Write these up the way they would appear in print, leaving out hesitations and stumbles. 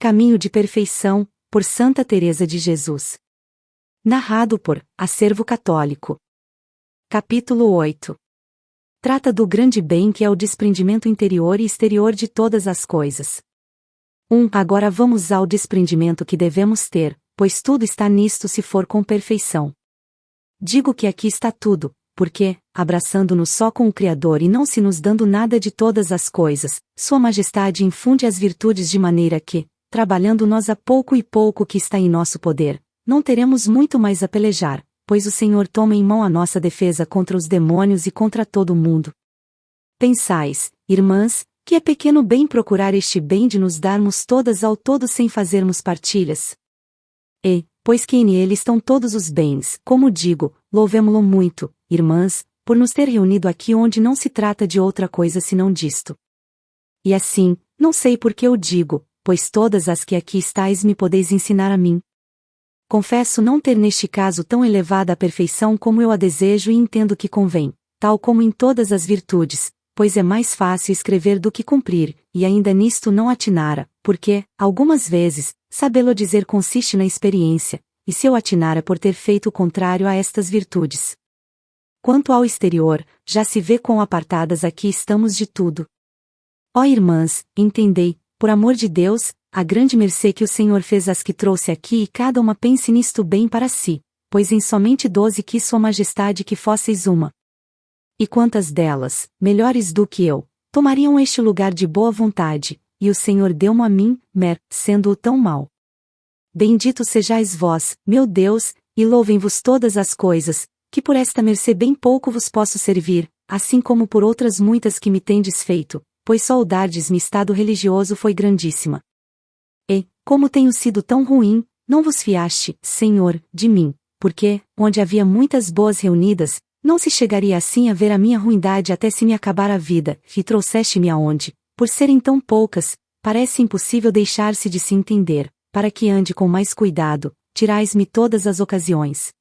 Caminho de Perfeição, por Santa Teresa de Jesus. Narrado por Acervo Católico. Capítulo 8. Trata do grande bem que é o desprendimento interior e exterior de todas as coisas. Agora vamos ao desprendimento que devemos ter, pois tudo está nisto se for com perfeição. Digo que aqui está tudo, porque, abraçando-nos só com o Criador e não se nos dando nada de todas as coisas, Sua Majestade infunde as virtudes de maneira que, trabalhando nós a pouco e pouco que está em nosso poder, não teremos muito mais a pelejar, pois o Senhor toma em mão a nossa defesa contra os demônios e contra todo o mundo. Pensais, irmãs, que é pequeno bem procurar este bem de nos darmos todas ao todo sem fazermos partilhas? Pois que nele estão todos os bens, como digo, louvemo-lo muito, irmãs, por nos ter reunido aqui onde não se trata de outra coisa senão disto. E assim, não sei por que eu digo, pois todas as que aqui estáis me podeis ensinar a mim. Confesso não ter neste caso tão elevada a perfeição como eu a desejo e entendo que convém, tal como em todas as virtudes, pois é mais fácil escrever do que cumprir, e ainda nisto não atinara, porque, algumas vezes, sabê-lo dizer consiste na experiência, e se eu atinara por ter feito o contrário a estas virtudes. Quanto ao exterior, já se vê quão apartadas aqui estamos de tudo. Ó irmãs, entendei, por amor de Deus, a grande mercê que o Senhor fez às que trouxe aqui e cada uma pense nisto bem para si, pois em somente 12 quis Sua Majestade que fosseis uma. E quantas delas, melhores do que eu, tomariam este lugar de boa vontade, e o Senhor deu-mo a mim, sendo-o tão mau. Bendito sejais vós, meu Deus, e louvem-vos todas as coisas, que por esta mercê bem pouco vos posso servir, assim como por outras muitas que me tendes feito, pois só o dardes-me estado religioso foi grandíssima. E, como tenho sido tão ruim, não vos fiaste, Senhor, de mim, porque, onde havia muitas boas reunidas, não se chegaria assim a ver a minha ruindade até se me acabar a vida, e trouxeste-me aonde, por serem tão poucas, parece impossível deixar-se de se entender, para que ande com mais cuidado, tirais-me todas as ocasiões.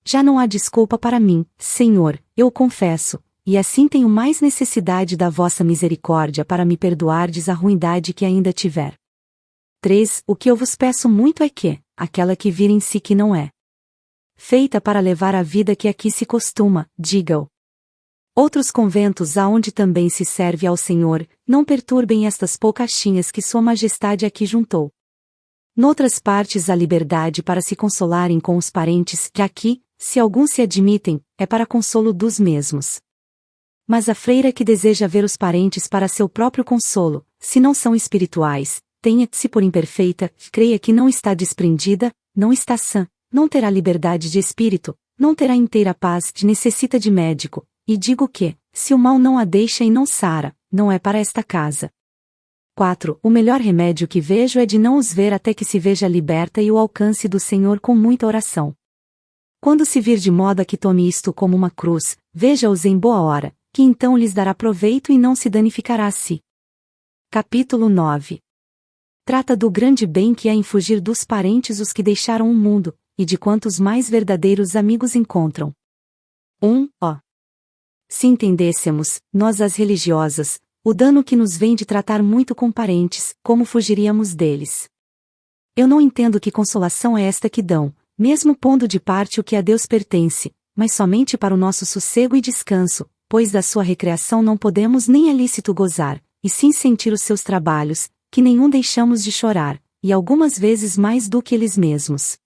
Já não há desculpa para mim, Senhor, eu confesso, e assim tenho mais necessidade da vossa misericórdia para me perdoardes a ruindade que ainda tiver. 3. O que eu vos peço muito é que, aquela que vir em si que não é feita para levar a vida que aqui se costuma, diga-o. Outros conventos aonde também se serve ao Senhor, não perturbem estas poucachinhas que Sua Majestade aqui juntou. Noutras partes há liberdade para se consolarem com os parentes, que aqui, se alguns se admitem, é para consolo dos mesmos. Mas a freira que deseja ver os parentes para seu próprio consolo, se não são espirituais, tenha-se por imperfeita, creia que não está desprendida, não está sã, não terá liberdade de espírito, não terá inteira paz, necessita de médico, e digo que, se o mal não a deixa e não sara, não é para esta casa. 4. O melhor remédio que vejo é de não os ver até que se veja liberta e o alcance do Senhor com muita oração. Quando se vir de modo a que tome isto como uma cruz, veja-os em boa hora, que então lhes dará proveito e não se danificará a si. Capítulo 9. Trata do grande bem que é em fugir dos parentes os que deixaram o mundo, e de quantos mais verdadeiros amigos encontram. Se entendêssemos, nós as religiosas, o dano que nos vem de tratar muito com parentes, como fugiríamos deles? Eu não entendo que consolação é esta que dão, mesmo pondo de parte o que a Deus pertence, mas somente para o nosso sossego e descanso, pois da sua recreação não podemos nem é lícito gozar, e sim sentir os seus trabalhos, que nenhum deixamos de chorar, e algumas vezes mais do que eles mesmos.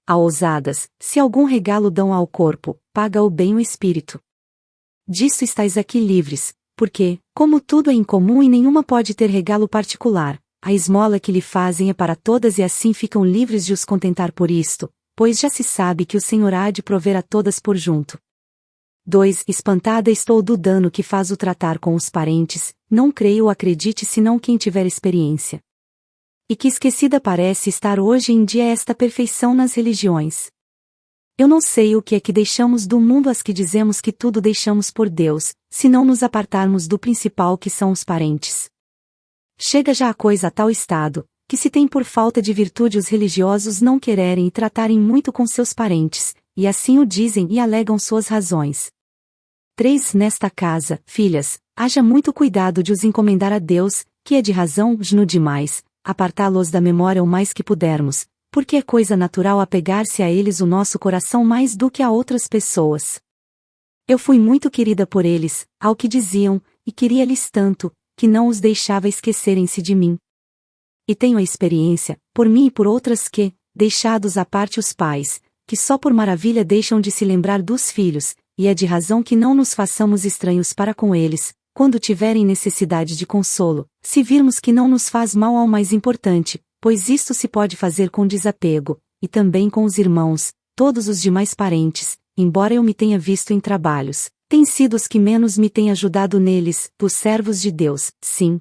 A ousadas, se algum regalo dão ao corpo, paga-o bem o espírito. Disso estáis aqui livres, porque, como tudo é incomum e nenhuma pode ter regalo particular, a esmola que lhe fazem é para todas e assim ficam livres de os contentar por isto, pois já se sabe que o Senhor há de prover a todas por junto. 2. Espantada estou do dano que faz o tratar com os parentes, não creio ou acredite senão quem tiver experiência. E que esquecida parece estar hoje em dia esta perfeição nas religiões. Eu não sei o que é que deixamos do mundo as que dizemos que tudo deixamos por Deus, se não nos apartarmos do principal que são os parentes. Chega já a coisa a tal estado, que se tem por falta de virtude os religiosos não quererem e tratarem muito com seus parentes, e assim o dizem e alegam suas razões. 3. Nesta casa, filhas, haja muito cuidado de os encomendar a Deus, que é de razão, no demais, apartá-los da memória o mais que pudermos, porque é coisa natural apegar-se a eles o nosso coração mais do que a outras pessoas. Eu fui muito querida por eles, ao que diziam, e queria-lhes tanto, que não os deixava esquecerem-se de mim. E tenho a experiência, por mim e por outras que, deixados à parte os pais, que só por maravilha deixam de se lembrar dos filhos, e é de razão que não nos façamos estranhos para com eles, quando tiverem necessidade de consolo, se virmos que não nos faz mal ao mais importante, pois isto se pode fazer com desapego, e também com os irmãos, todos os demais parentes, embora eu me tenha visto em trabalhos, têm sido os que menos me têm ajudado neles, os servos de Deus, sim.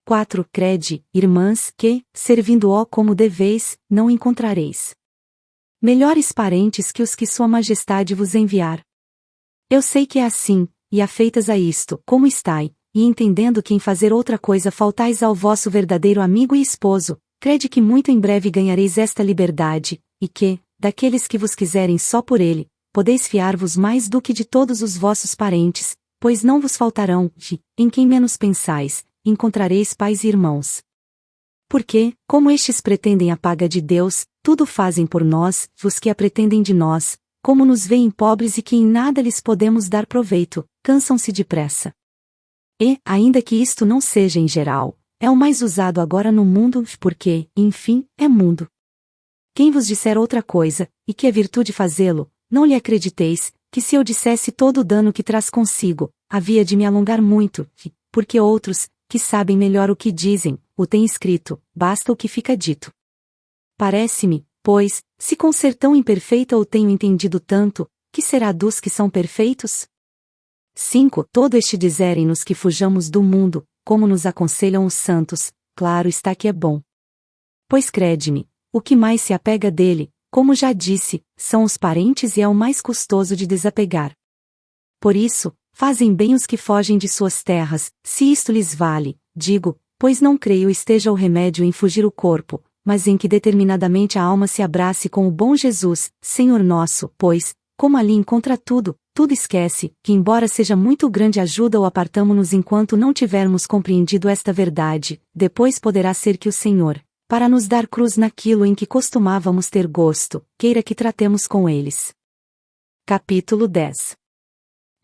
4. Crede, irmãs, que, servindo-o como deveis, não encontrareis melhores parentes que os que Sua Majestade vos enviar. Eu sei que é assim, e afeitas a isto, como estai, e entendendo que em fazer outra coisa faltais ao vosso verdadeiro amigo e esposo, crede que muito em breve ganhareis esta liberdade, e que, daqueles que vos quiserem só por ele, podeis fiar-vos mais do que de todos os vossos parentes, pois não vos faltarão, em quem menos pensais, encontrareis pais e irmãos. Porque, como estes pretendem a paga de Deus, tudo fazem por nós, os que a pretendem de nós, como nos veem pobres e que em nada lhes podemos dar proveito, cansam-se depressa. E, ainda que isto não seja em geral, é o mais usado agora no mundo, porque, enfim, é mundo. Quem vos disser outra coisa, e que é virtude fazê-lo, não lhe acrediteis, que se eu dissesse todo o dano que traz consigo, havia de me alongar muito, porque outros, que sabem melhor o que dizem, o têm escrito, basta o que fica dito. Parece-me, pois, se com ser tão imperfeita o tenho entendido tanto, que será dos que são perfeitos? 5. Todo este dizerem-nos que fujamos do mundo, como nos aconselham os santos, claro está que é bom. Pois crede-me, o que mais se apega dele, como já disse, são os parentes e é o mais custoso de desapegar. Por isso, fazem bem os que fogem de suas terras, se isto lhes vale, digo, pois não creio esteja o remédio em fugir o corpo, mas em que determinadamente a alma se abrace com o bom Jesus, Senhor nosso, pois, como ali encontra tudo, tudo esquece, que embora seja muito grande ajuda ou apartamo-nos enquanto não tivermos compreendido esta verdade, depois poderá ser que o Senhor, para nos dar cruz naquilo em que costumávamos ter gosto, queira que tratemos com eles. Capítulo 10.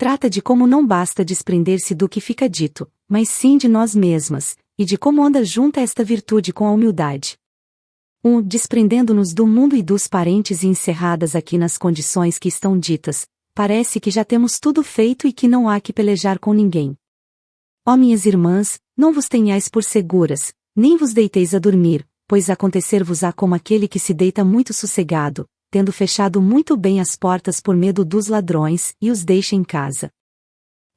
Trata de como não basta desprender-se do que fica dito, mas sim de nós mesmas, e de como anda junta esta virtude com a humildade. 1. Desprendendo-nos do mundo e dos parentes e encerradas aqui nas condições que estão ditas, parece que já temos tudo feito e que não há que pelejar com ninguém. Ó minhas irmãs, não vos tenhais por seguras, nem vos deiteis a dormir, pois acontecer-vos-á como aquele que se deita muito sossegado, tendo fechado muito bem as portas por medo dos ladrões, e os deixa em casa.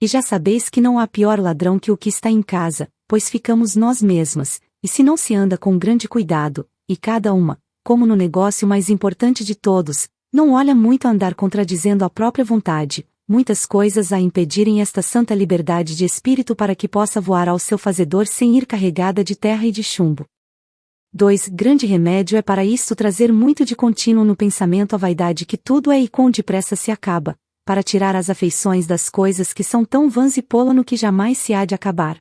E já sabeis que não há pior ladrão que o que está em casa, pois ficamos nós mesmas, e se não se anda com grande cuidado, e cada uma, como no negócio mais importante de todos, não olha muito a andar contradizendo a própria vontade, muitas coisas a impedirem esta santa liberdade de espírito para que possa voar ao seu fazedor sem ir carregada de terra e de chumbo. 2. Grande remédio é para isto trazer muito de contínuo no pensamento a vaidade que tudo é e quão depressa se acaba, para tirar as afeições das coisas que são tão vãs e pô-la no que jamais se há de acabar.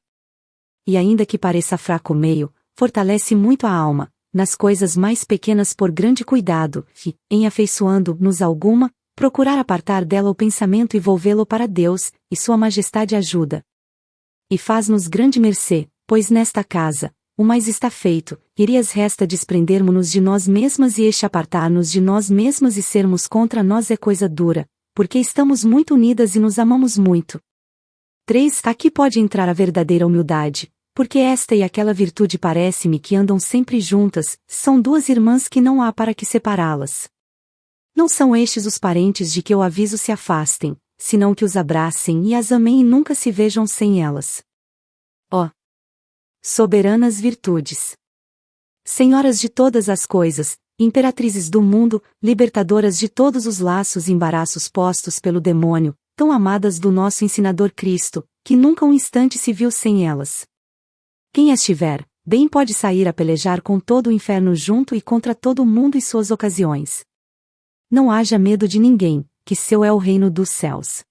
E ainda que pareça fraco meio, fortalece muito a alma, nas coisas mais pequenas por grande cuidado, e, em afeiçoando-nos alguma, procurar apartar dela o pensamento e volvê-lo para Deus, e Sua Majestade ajuda. E faz-nos grande mercê, pois nesta casa, o mais está feito, irias resta desprendermos-nos de nós mesmas e este apartar-nos de nós mesmas e sermos contra nós é coisa dura, porque estamos muito unidas e nos amamos muito. 3. Aqui pode entrar a verdadeira humildade, porque esta e aquela virtude parece-me que andam sempre juntas, são duas irmãs que não há para que separá-las. Não são estes os parentes de que eu aviso se afastem, senão que os abracem e as amem e nunca se vejam sem elas. Ó soberanas virtudes! Senhoras de todas as coisas, imperatrizes do mundo, libertadoras de todos os laços e embaraços postos pelo demônio, tão amadas do nosso ensinador Cristo, que nunca um instante se viu sem elas. Quem as tiver, bem pode sair a pelejar com todo o inferno junto e contra todo o mundo e suas ocasiões. Não haja medo de ninguém, que seu é o reino dos céus.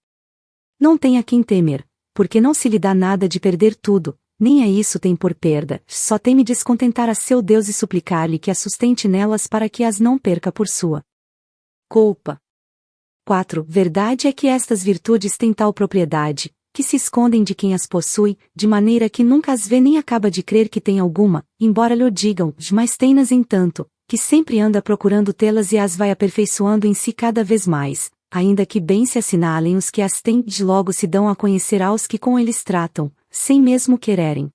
Não tenha quem temer, porque não se lhe dá nada de perder tudo, nem a isso tem por perda, só teme descontentar a seu Deus e suplicar-lhe que a sustente nelas para que as não perca por sua culpa. 4. Verdade é que estas virtudes têm tal propriedade, que se escondem de quem as possui, de maneira que nunca as vê nem acaba de crer que tem alguma, embora lhe o digam, mas tem-nas entanto, que sempre anda procurando tê-las e as vai aperfeiçoando em si cada vez mais, ainda que bem se assinalem os que as têm, de logo se dão a conhecer aos que com eles tratam, sem mesmo quererem.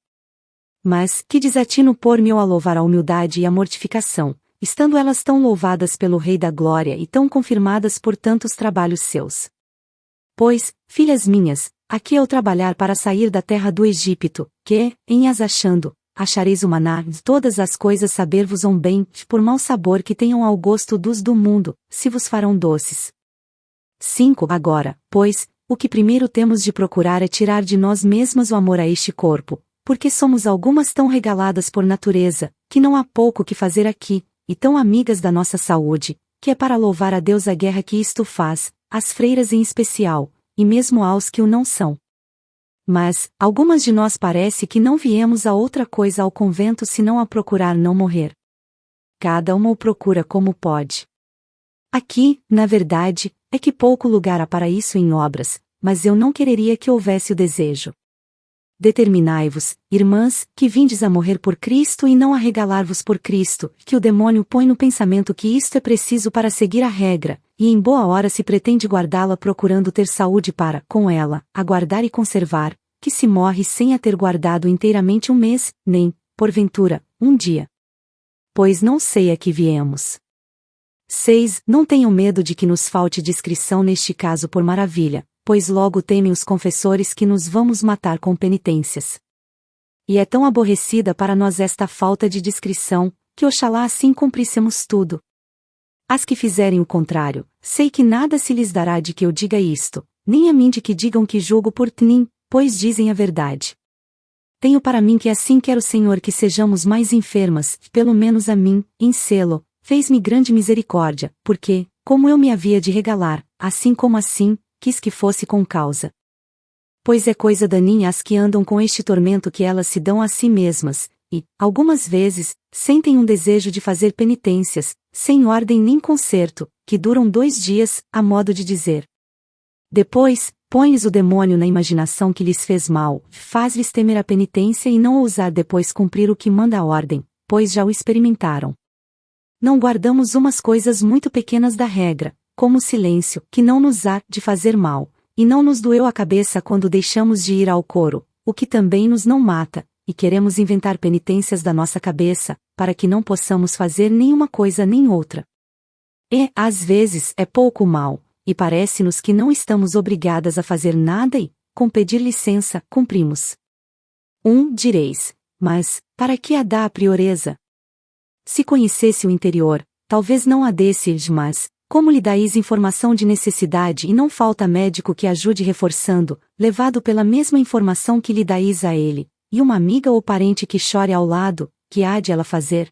Mas, que desatino pôr-me a louvar a humildade e a mortificação, estando elas tão louvadas pelo Rei da Glória e tão confirmadas por tantos trabalhos seus. Pois, filhas minhas, aqui eu trabalhar para sair da terra do Egito, que, em as achando, achareis o maná, de todas as coisas saber-vos-ão bem, por mau sabor que tenham ao gosto dos do mundo, se vos farão doces. 5. Agora, pois, o que primeiro temos de procurar é tirar de nós mesmas o amor a este corpo, porque somos algumas tão regaladas por natureza, que não há pouco que fazer aqui, e tão amigas da nossa saúde, que é para louvar a Deus a guerra que isto faz, as freiras em especial, e mesmo aos que o não são. Mas, algumas de nós parece que não viemos a outra coisa ao convento senão a procurar não morrer. Cada uma o procura como pode. Aqui, na verdade, é que pouco lugar há para isso em obras, mas eu não quereria que houvesse o desejo. Determinai-vos, irmãs, que vindes a morrer por Cristo e não a regalar-vos por Cristo, que o demônio põe no pensamento que isto é preciso para seguir a regra, e em boa hora se pretende guardá-la procurando ter saúde para, com ela, aguardar e conservar, que se morre sem a ter guardado inteiramente um mês, nem, porventura, um dia. Pois não sei a que viemos. 6. Não tenham medo de que nos falte discrição neste caso por maravilha, pois logo temem os confessores que nos vamos matar com penitências. E é tão aborrecida para nós esta falta de discrição, que oxalá assim cumpríssemos tudo. As que fizerem o contrário, sei que nada se lhes dará de que eu diga isto, nem a mim de que digam que julgo por mim, pois dizem a verdade. Tenho para mim que assim quer o Senhor que sejamos mais enfermas, pelo menos a mim, em selo, fez-me grande misericórdia, porque, como eu me havia de regalar, assim como assim, quis que fosse com causa. Pois é coisa daninha as que andam com este tormento que elas se dão a si mesmas, e, algumas vezes, sentem um desejo de fazer penitências, sem ordem nem concerto, que duram 2 dias, a modo de dizer. Depois, põe-lhes o demônio na imaginação que lhes fez mal, faz-lhes temer a penitência e não ousar depois cumprir o que manda a ordem, pois já o experimentaram. Não guardamos umas coisas muito pequenas da regra, como o silêncio, que não nos há de fazer mal, e não nos doeu a cabeça quando deixamos de ir ao coro, o que também nos não mata, e queremos inventar penitências da nossa cabeça, para que não possamos fazer nenhuma coisa nem outra. E, às vezes, é pouco mal, e parece-nos que não estamos obrigadas a fazer nada e, com pedir licença, cumprimos. Direis, mas, para que a dá a prioreza? Se conhecesse o interior, talvez não a desse, mas, como lhe dais informação de necessidade e não falta médico que ajude reforçando, levado pela mesma informação que lhe dais a ele, e uma amiga ou parente que chore ao lado, que há de ela fazer?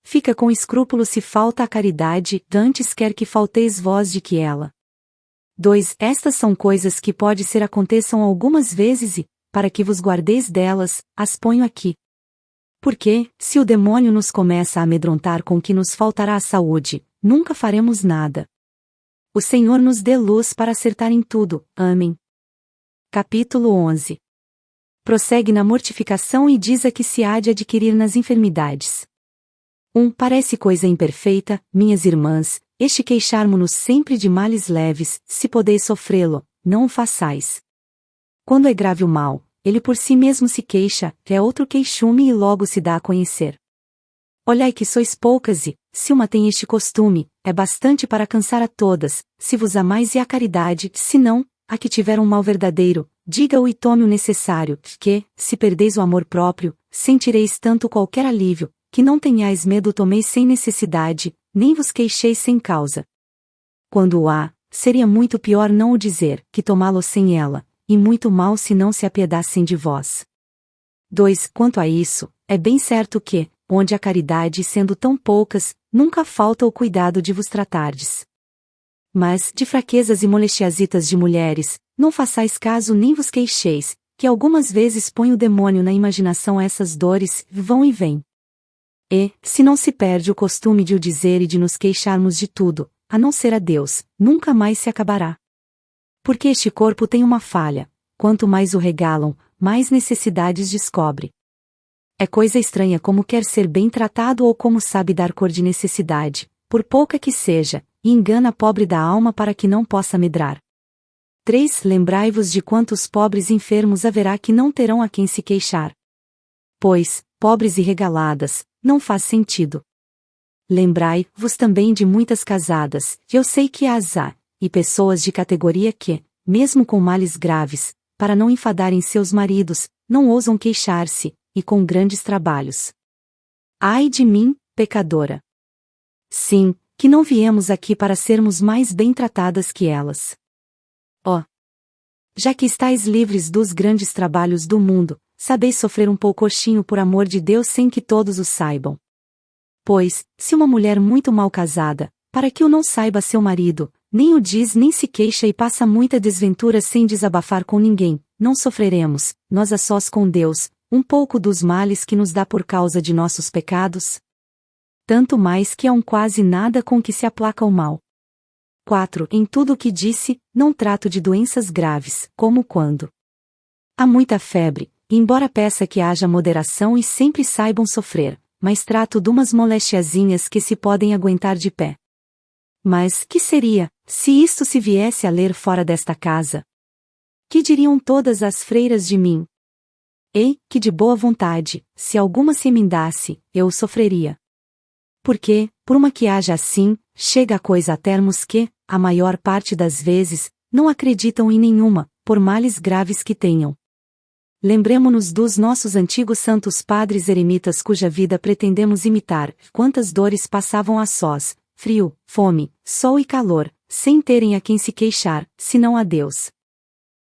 Fica com escrúpulo se falta a caridade, dantes quer que falteis vós de que ela. 2. Estas são coisas que pode ser aconteçam algumas vezes e, para que vos guardeis delas, as ponho aqui. Porque, se o demônio nos começa a amedrontar com que nos faltará a saúde, nunca faremos nada. O Senhor nos dê luz para acertar em tudo. Amém. Capítulo 11. Prossegue na mortificação e diz a que se há de adquirir nas enfermidades. Parece coisa imperfeita, minhas irmãs, este queixarmo-nos sempre de males leves, se podeis sofrê-lo, não o façais. Quando é grave o mal, ele por si mesmo se queixa, é outro queixume e logo se dá a conhecer. Olhai que sois poucas e, se uma tem este costume, é bastante para cansar a todas, se vos amais e a caridade, se não, a que tiver um mal verdadeiro, diga-o e tome o necessário, que, se perdeis o amor próprio, sentireis tanto qualquer alívio, que não tenhais medo tomeis sem necessidade, nem vos queixeis sem causa. Quando o há, seria muito pior não o dizer, que tomá-lo sem ela, e muito mal se não se apiedassem de vós. 2. Quanto a isso, é bem certo que, onde a caridade sendo tão poucas, nunca falta o cuidado de vos tratardes. Mas, de fraquezas e molestiasitas de mulheres, não façais caso nem vos queixeis, que algumas vezes põe o demônio na imaginação essas dores, vão e vêm. E, se não se perde o costume de o dizer e de nos queixarmos de tudo, a não ser a Deus, nunca mais se acabará. Porque este corpo tem uma falha, quanto mais o regalam, mais necessidades descobre. É coisa estranha como quer ser bem tratado ou como sabe dar cor de necessidade, por pouca que seja, e engana a pobre da alma para que não possa medrar. 3. Lembrai-vos de quantos pobres enfermos haverá que não terão a quem se queixar. Pois, pobres e regaladas, não faz sentido. Lembrai-vos também de muitas casadas, eu sei que as há, e pessoas de categoria que, mesmo com males graves, para não enfadarem seus maridos, não ousam queixar-se, e com grandes trabalhos. Ai de mim, pecadora! Sim, que não viemos aqui para sermos mais bem tratadas que elas. Ó! Já que estáis livres dos grandes trabalhos do mundo, sabeis sofrer um poucochinho por amor de Deus sem que todos o saibam. Pois, se uma mulher muito mal casada, para que o não saiba seu marido, nem o diz nem se queixa e passa muita desventura sem desabafar com ninguém, não sofreremos, nós a sós com Deus, um pouco dos males que nos dá por causa de nossos pecados? Tanto mais que há um quase nada com que se aplaca o mal. 4. Em tudo o que disse, não trato de doenças graves, como quando há muita febre, embora peça que haja moderação e sempre saibam sofrer, mas trato de umas molestiazinhas que se podem aguentar de pé. Mas, que seria, se isto se viesse a ler fora desta casa? Que diriam todas as freiras de mim? Ei, que de boa vontade, se alguma se emendasse, eu o sofreria. Porque, por uma que haja assim, chega a coisa a termos que, a maior parte das vezes, não acreditam em nenhuma, por males graves que tenham. Lembremo-nos dos nossos antigos santos padres eremitas cuja vida pretendemos imitar, quantas dores passavam a sós, frio, fome, sol e calor, sem terem a quem se queixar, senão a Deus.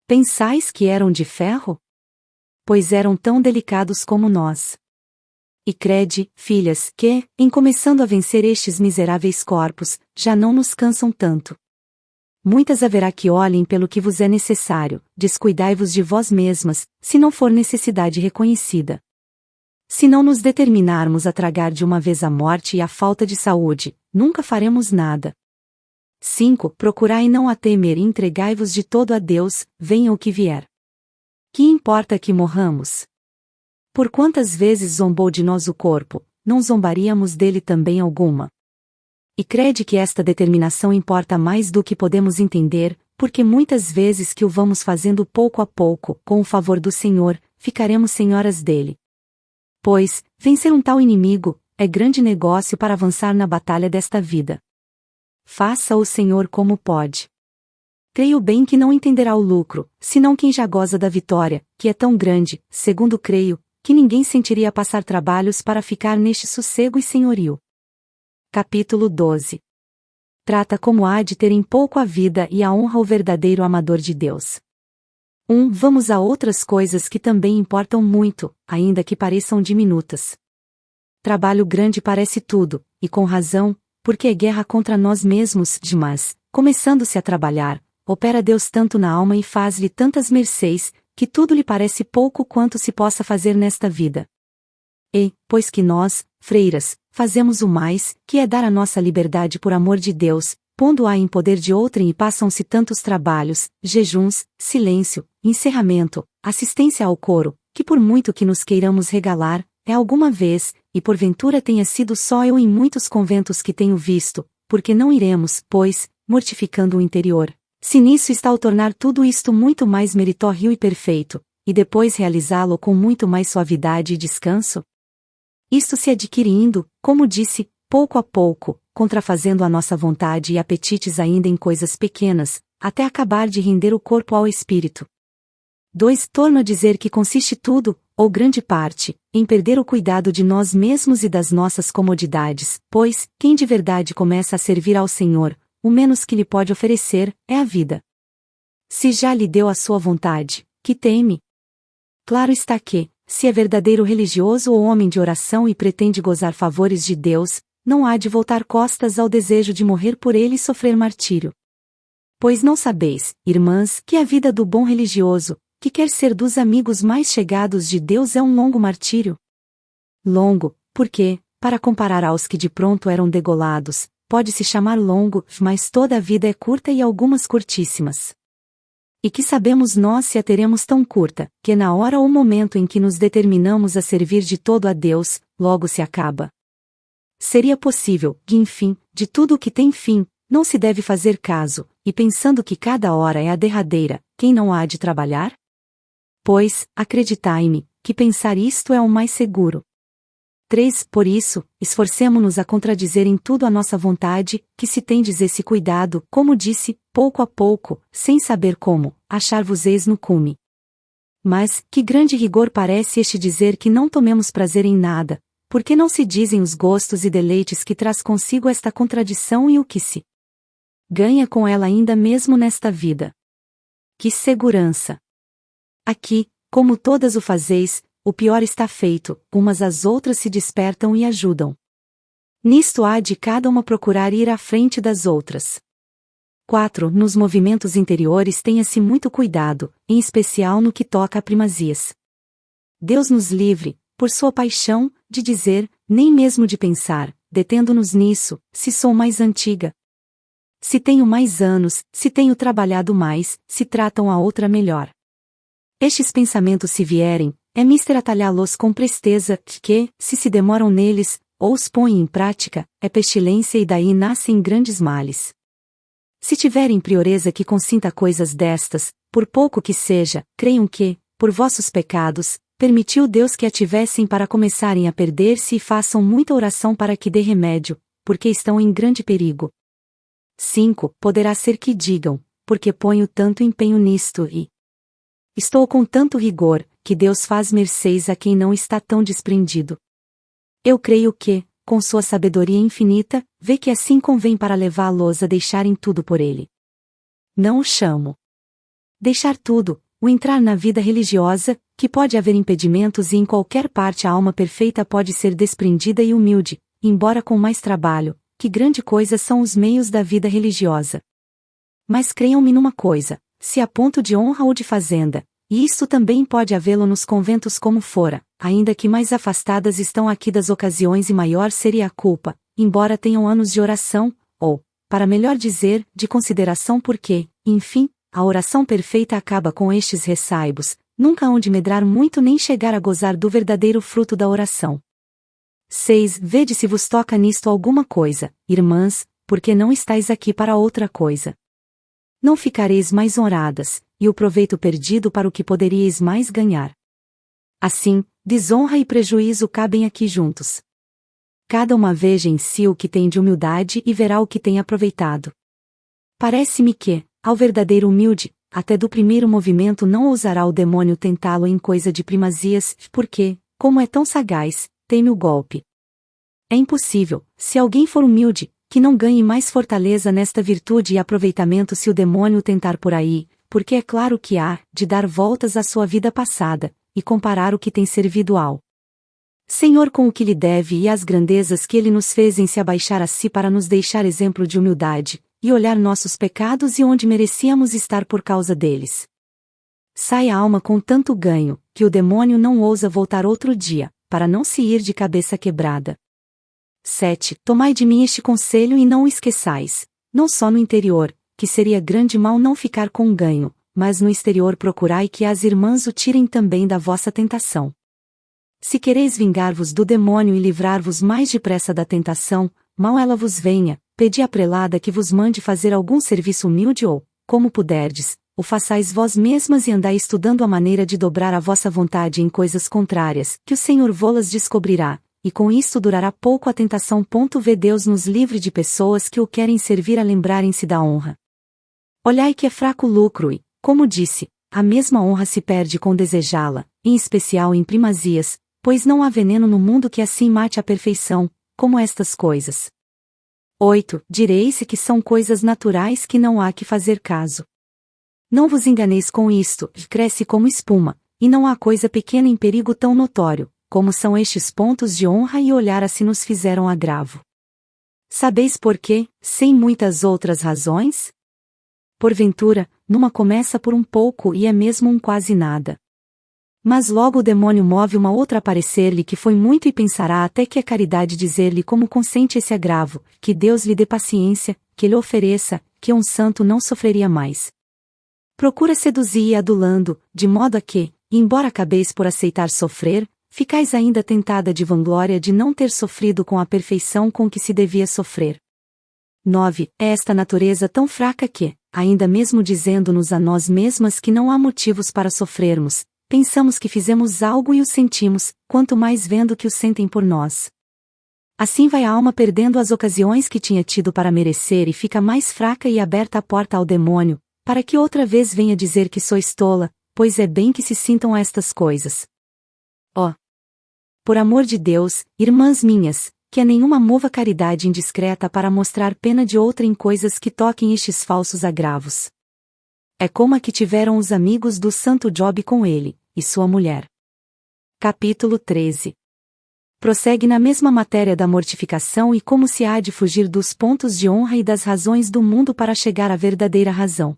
Pensais que eram de ferro? Pois eram tão delicados como nós. E crede, filhas, que, em começando a vencer estes miseráveis corpos, já não nos cansam tanto. Muitas haverá que olhem pelo que vos é necessário, descuidai-vos de vós mesmas, se não for necessidade reconhecida. Se não nos determinarmos a tragar de uma vez a morte e a falta de saúde, nunca faremos nada. 5. Procurai não a temer e entregai-vos de todo a Deus, venha o que vier. Que importa que morramos? Por quantas vezes zombou de nós o corpo, não zombaríamos dele também alguma? E crede que esta determinação importa mais do que podemos entender, porque muitas vezes que o vamos fazendo pouco a pouco, com o favor do Senhor, ficaremos senhoras dele. Pois, vencer um tal inimigo, é grande negócio para avançar na batalha desta vida. Faça o Senhor como pode. Creio bem que não entenderá o lucro, senão quem já goza da vitória, que é tão grande, segundo creio, que ninguém sentiria passar trabalhos para ficar neste sossego e senhorio. Capítulo 12. Trata como há de ter em pouco a vida e a honra o verdadeiro amador de Deus. Vamos a outras coisas que também importam muito, ainda que pareçam diminutas. Trabalho grande parece tudo, e com razão, porque é guerra contra nós mesmos, mas, começando-se a trabalhar, opera Deus tanto na alma e faz-lhe tantas mercês, que tudo lhe parece pouco quanto se possa fazer nesta vida. E, pois que nós, freiras, fazemos o mais, que é dar a nossa liberdade por amor de Deus, pondo-a em poder de outrem e passam-se tantos trabalhos, jejuns, silêncio, encerramento, assistência ao coro, que por muito que nos queiramos regalar, é alguma vez, e porventura tenha sido só eu em muitos conventos que tenho visto, porque não iremos, pois, mortificando o interior, se nisso está o tornar tudo isto muito mais meritório e perfeito, e depois realizá-lo com muito mais suavidade e descanso? Isto se adquirindo, como disse, pouco a pouco, contrafazendo a nossa vontade e apetites ainda em coisas pequenas, até acabar de render o corpo ao espírito. 2. Torno a dizer que consiste tudo, ou grande parte, em perder o cuidado de nós mesmos e das nossas comodidades, pois, quem de verdade começa a servir ao Senhor, o menos que lhe pode oferecer, é a vida. Se já lhe deu a sua vontade, que teme? Claro está que, se é verdadeiro religioso ou homem de oração e pretende gozar favores de Deus, não há de voltar costas ao desejo de morrer por ele e sofrer martírio. Pois não sabeis, irmãs, que a vida do bom religioso, que quer ser dos amigos mais chegados de Deus é um longo martírio. Longo, porque, para comparar aos que de pronto eram degolados, pode-se chamar longo, mas toda a vida é curta e algumas curtíssimas. E que sabemos nós se a teremos tão curta, que na hora ou momento em que nos determinamos a servir de todo a Deus, logo se acaba. Seria possível que, enfim, de tudo o que tem fim, não se deve fazer caso, e pensando que cada hora é a derradeira, quem não há de trabalhar? Pois, acreditai-me, que pensar isto é o mais seguro. 3. Por isso, esforcemo-nos a contradizer em tudo a nossa vontade, que se tendes esse cuidado, como disse, pouco a pouco, sem saber como, achar-vos-eis no cume. Mas, que grande rigor parece este dizer que não tomemos prazer em nada, porque não se dizem os gostos e deleites que traz consigo esta contradição e o que se ganha com ela ainda mesmo nesta vida. Que segurança! Aqui, como todas o fazeis, o pior está feito, umas às outras se despertam e ajudam. Nisto há de cada uma procurar ir à frente das outras. 4. Nos movimentos interiores tenha-se muito cuidado, em especial no que toca a primazias. Deus nos livre, por sua paixão, de dizer, nem mesmo de pensar, detendo-nos nisso, se sou mais antiga. Se tenho mais anos, se tenho trabalhado mais, se tratam a outra melhor. Estes pensamentos se vierem, é mister atalhá-los com presteza, que, se demoram neles, ou os põem em prática, é pestilência e daí nascem grandes males. Se tiverem prioreza que consinta coisas destas, por pouco que seja, creiam que, por vossos pecados, permitiu Deus que a tivessem para começarem a perder-se e façam muita oração para que dê remédio, porque estão em grande perigo. 5. Poderá ser que digam, porque ponho tanto empenho nisto e estou com tanto rigor, que Deus faz mercês a quem não está tão desprendido. Eu creio que, com sua sabedoria infinita, vê que assim convém para levá-los a deixarem tudo por ele. Não o chamo. Deixar tudo, o entrar na vida religiosa, que pode haver impedimentos e em qualquer parte a alma perfeita pode ser desprendida e humilde, embora com mais trabalho, que grande coisa são os meios da vida religiosa. Mas creiam-me numa coisa, se a ponto de honra ou de fazenda, e isto também pode havê-lo nos conventos como fora, ainda que mais afastadas estão aqui das ocasiões e maior seria a culpa, embora tenham anos de oração, ou, para melhor dizer, de consideração porque, enfim, a oração perfeita acaba com estes ressaibos, nunca hão de medrar muito nem chegar a gozar do verdadeiro fruto da oração. 6. Vede se vos toca nisto alguma coisa, irmãs, porque não estáis aqui para outra coisa. Não ficareis mais honradas, e o proveito perdido para o que poderíeis mais ganhar. Assim, desonra e prejuízo cabem aqui juntos. Cada uma veja em si o que tem de humildade e verá o que tem aproveitado. Parece-me que, ao verdadeiro humilde, até do primeiro movimento não ousará o demônio tentá-lo em coisa de primazias, porque, como é tão sagaz, teme o golpe. É impossível, se alguém for humilde, que não ganhe mais fortaleza nesta virtude e aproveitamento se o demônio tentar por aí, porque é claro que há de dar voltas à sua vida passada, e comparar o que tem servido ao Senhor com o que lhe deve e as grandezas que ele nos fez em se abaixar a si para nos deixar exemplo de humildade, e olhar nossos pecados e onde merecíamos estar por causa deles. Sai a alma com tanto ganho, que o demônio não ousa voltar outro dia, para não se ir de cabeça quebrada. 7. Tomai de mim este conselho e não o esqueçais, não só no interior, que seria grande mal não ficar com ganho, mas no exterior procurai que as irmãs o tirem também da vossa tentação. Se quereis vingar-vos do demônio e livrar-vos mais depressa da tentação, mal ela vos venha, pedi à prelada que vos mande fazer algum serviço humilde ou, como puderdes, o façais vós mesmas e andai estudando a maneira de dobrar a vossa vontade em coisas contrárias, que o Senhor vô-las descobrirá, e com isto durará pouco a tentação. Vê Deus nos livre de pessoas que o querem servir a lembrarem-se da honra. Olhai que é fraco lucro e, como disse, a mesma honra se perde com desejá-la, em especial em primazias, pois não há veneno no mundo que assim mate a perfeição, como estas coisas. 8. Direis que são coisas naturais que não há que fazer caso. Não vos enganeis com isto, cresce como espuma, e não há coisa pequena em perigo tão notório, como são estes pontos de honra e olhar a se nos fizeram agravo. Sabeis por quê, sem muitas outras razões? porventura, numa começa por um pouco e é mesmo um quase nada. Mas logo o demônio move uma outra a parecer-lhe que foi muito e pensará até que a caridade dizer-lhe como consente esse agravo, que Deus lhe dê paciência, que lhe ofereça, que um santo não sofreria mais. Procura seduzir e adulando, de modo a que, embora acabeis por aceitar sofrer, ficais ainda tentada de vanglória de não ter sofrido com a perfeição com que se devia sofrer. 9. É esta natureza tão fraca que, ainda mesmo dizendo-nos a nós mesmas que não há motivos para sofrermos, pensamos que fizemos algo e o sentimos, quanto mais vendo que o sentem por nós. Assim vai a alma perdendo as ocasiões que tinha tido para merecer e fica mais fraca e aberta a porta ao demônio, para que outra vez venha dizer que sois tola, pois é bem que se sintam estas coisas. Ó! Por amor de Deus, irmãs minhas, que a nenhuma mova caridade indiscreta para mostrar pena de outra em coisas que toquem estes falsos agravos. É como a que tiveram os amigos do santo Job com ele, e sua mulher. Capítulo 13. Prossegue na mesma matéria da mortificação e como se há de fugir dos pontos de honra e das razões do mundo para chegar à verdadeira razão.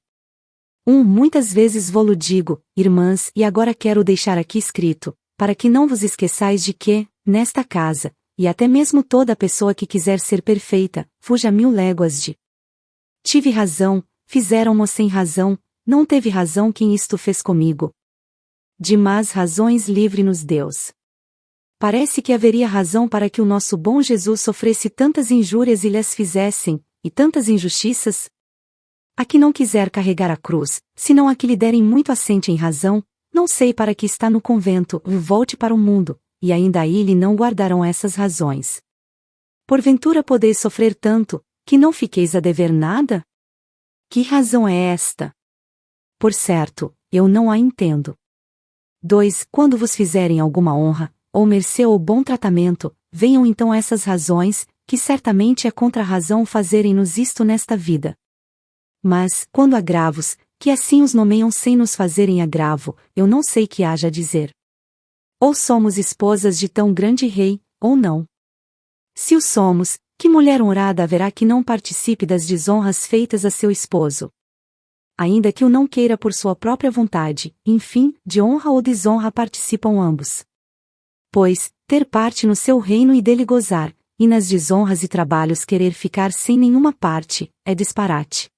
Muitas vezes vou-lo digo, irmãs, e agora quero deixar aqui escrito, para que não vos esqueçais de que, nesta casa, e até mesmo toda pessoa que quiser ser perfeita, fuja 1000 léguas de. Tive razão, fizeram-mo sem razão, não teve razão quem isto fez comigo. De más razões livre-nos Deus. Parece que haveria razão para que o nosso bom Jesus sofresse tantas injúrias e lhes fizessem, e tantas injustiças? A que não quiser carregar a cruz, senão a que lhe derem muito assente em razão, não sei para que está no convento, volte para o mundo, e ainda aí lhe não guardarão essas razões. Porventura podeis sofrer tanto, que não fiqueis a dever nada? Que razão é esta? Por certo, eu não a entendo. 2. Quando vos fizerem alguma honra, ou mercê ou bom tratamento, venham então essas razões, que certamente é contra a razão fazerem-nos isto nesta vida. Mas, quando agravos, que assim os nomeiam sem nos fazerem agravo, eu não sei que haja a dizer. Ou somos esposas de tão grande rei, ou não. Se o somos, que mulher honrada haverá que não participe das desonras feitas a seu esposo? Ainda que o não queira por sua própria vontade, enfim, de honra ou desonra participam ambos. Pois, ter parte no seu reino e dele gozar, e nas desonras e trabalhos querer ficar sem nenhuma parte, é disparate.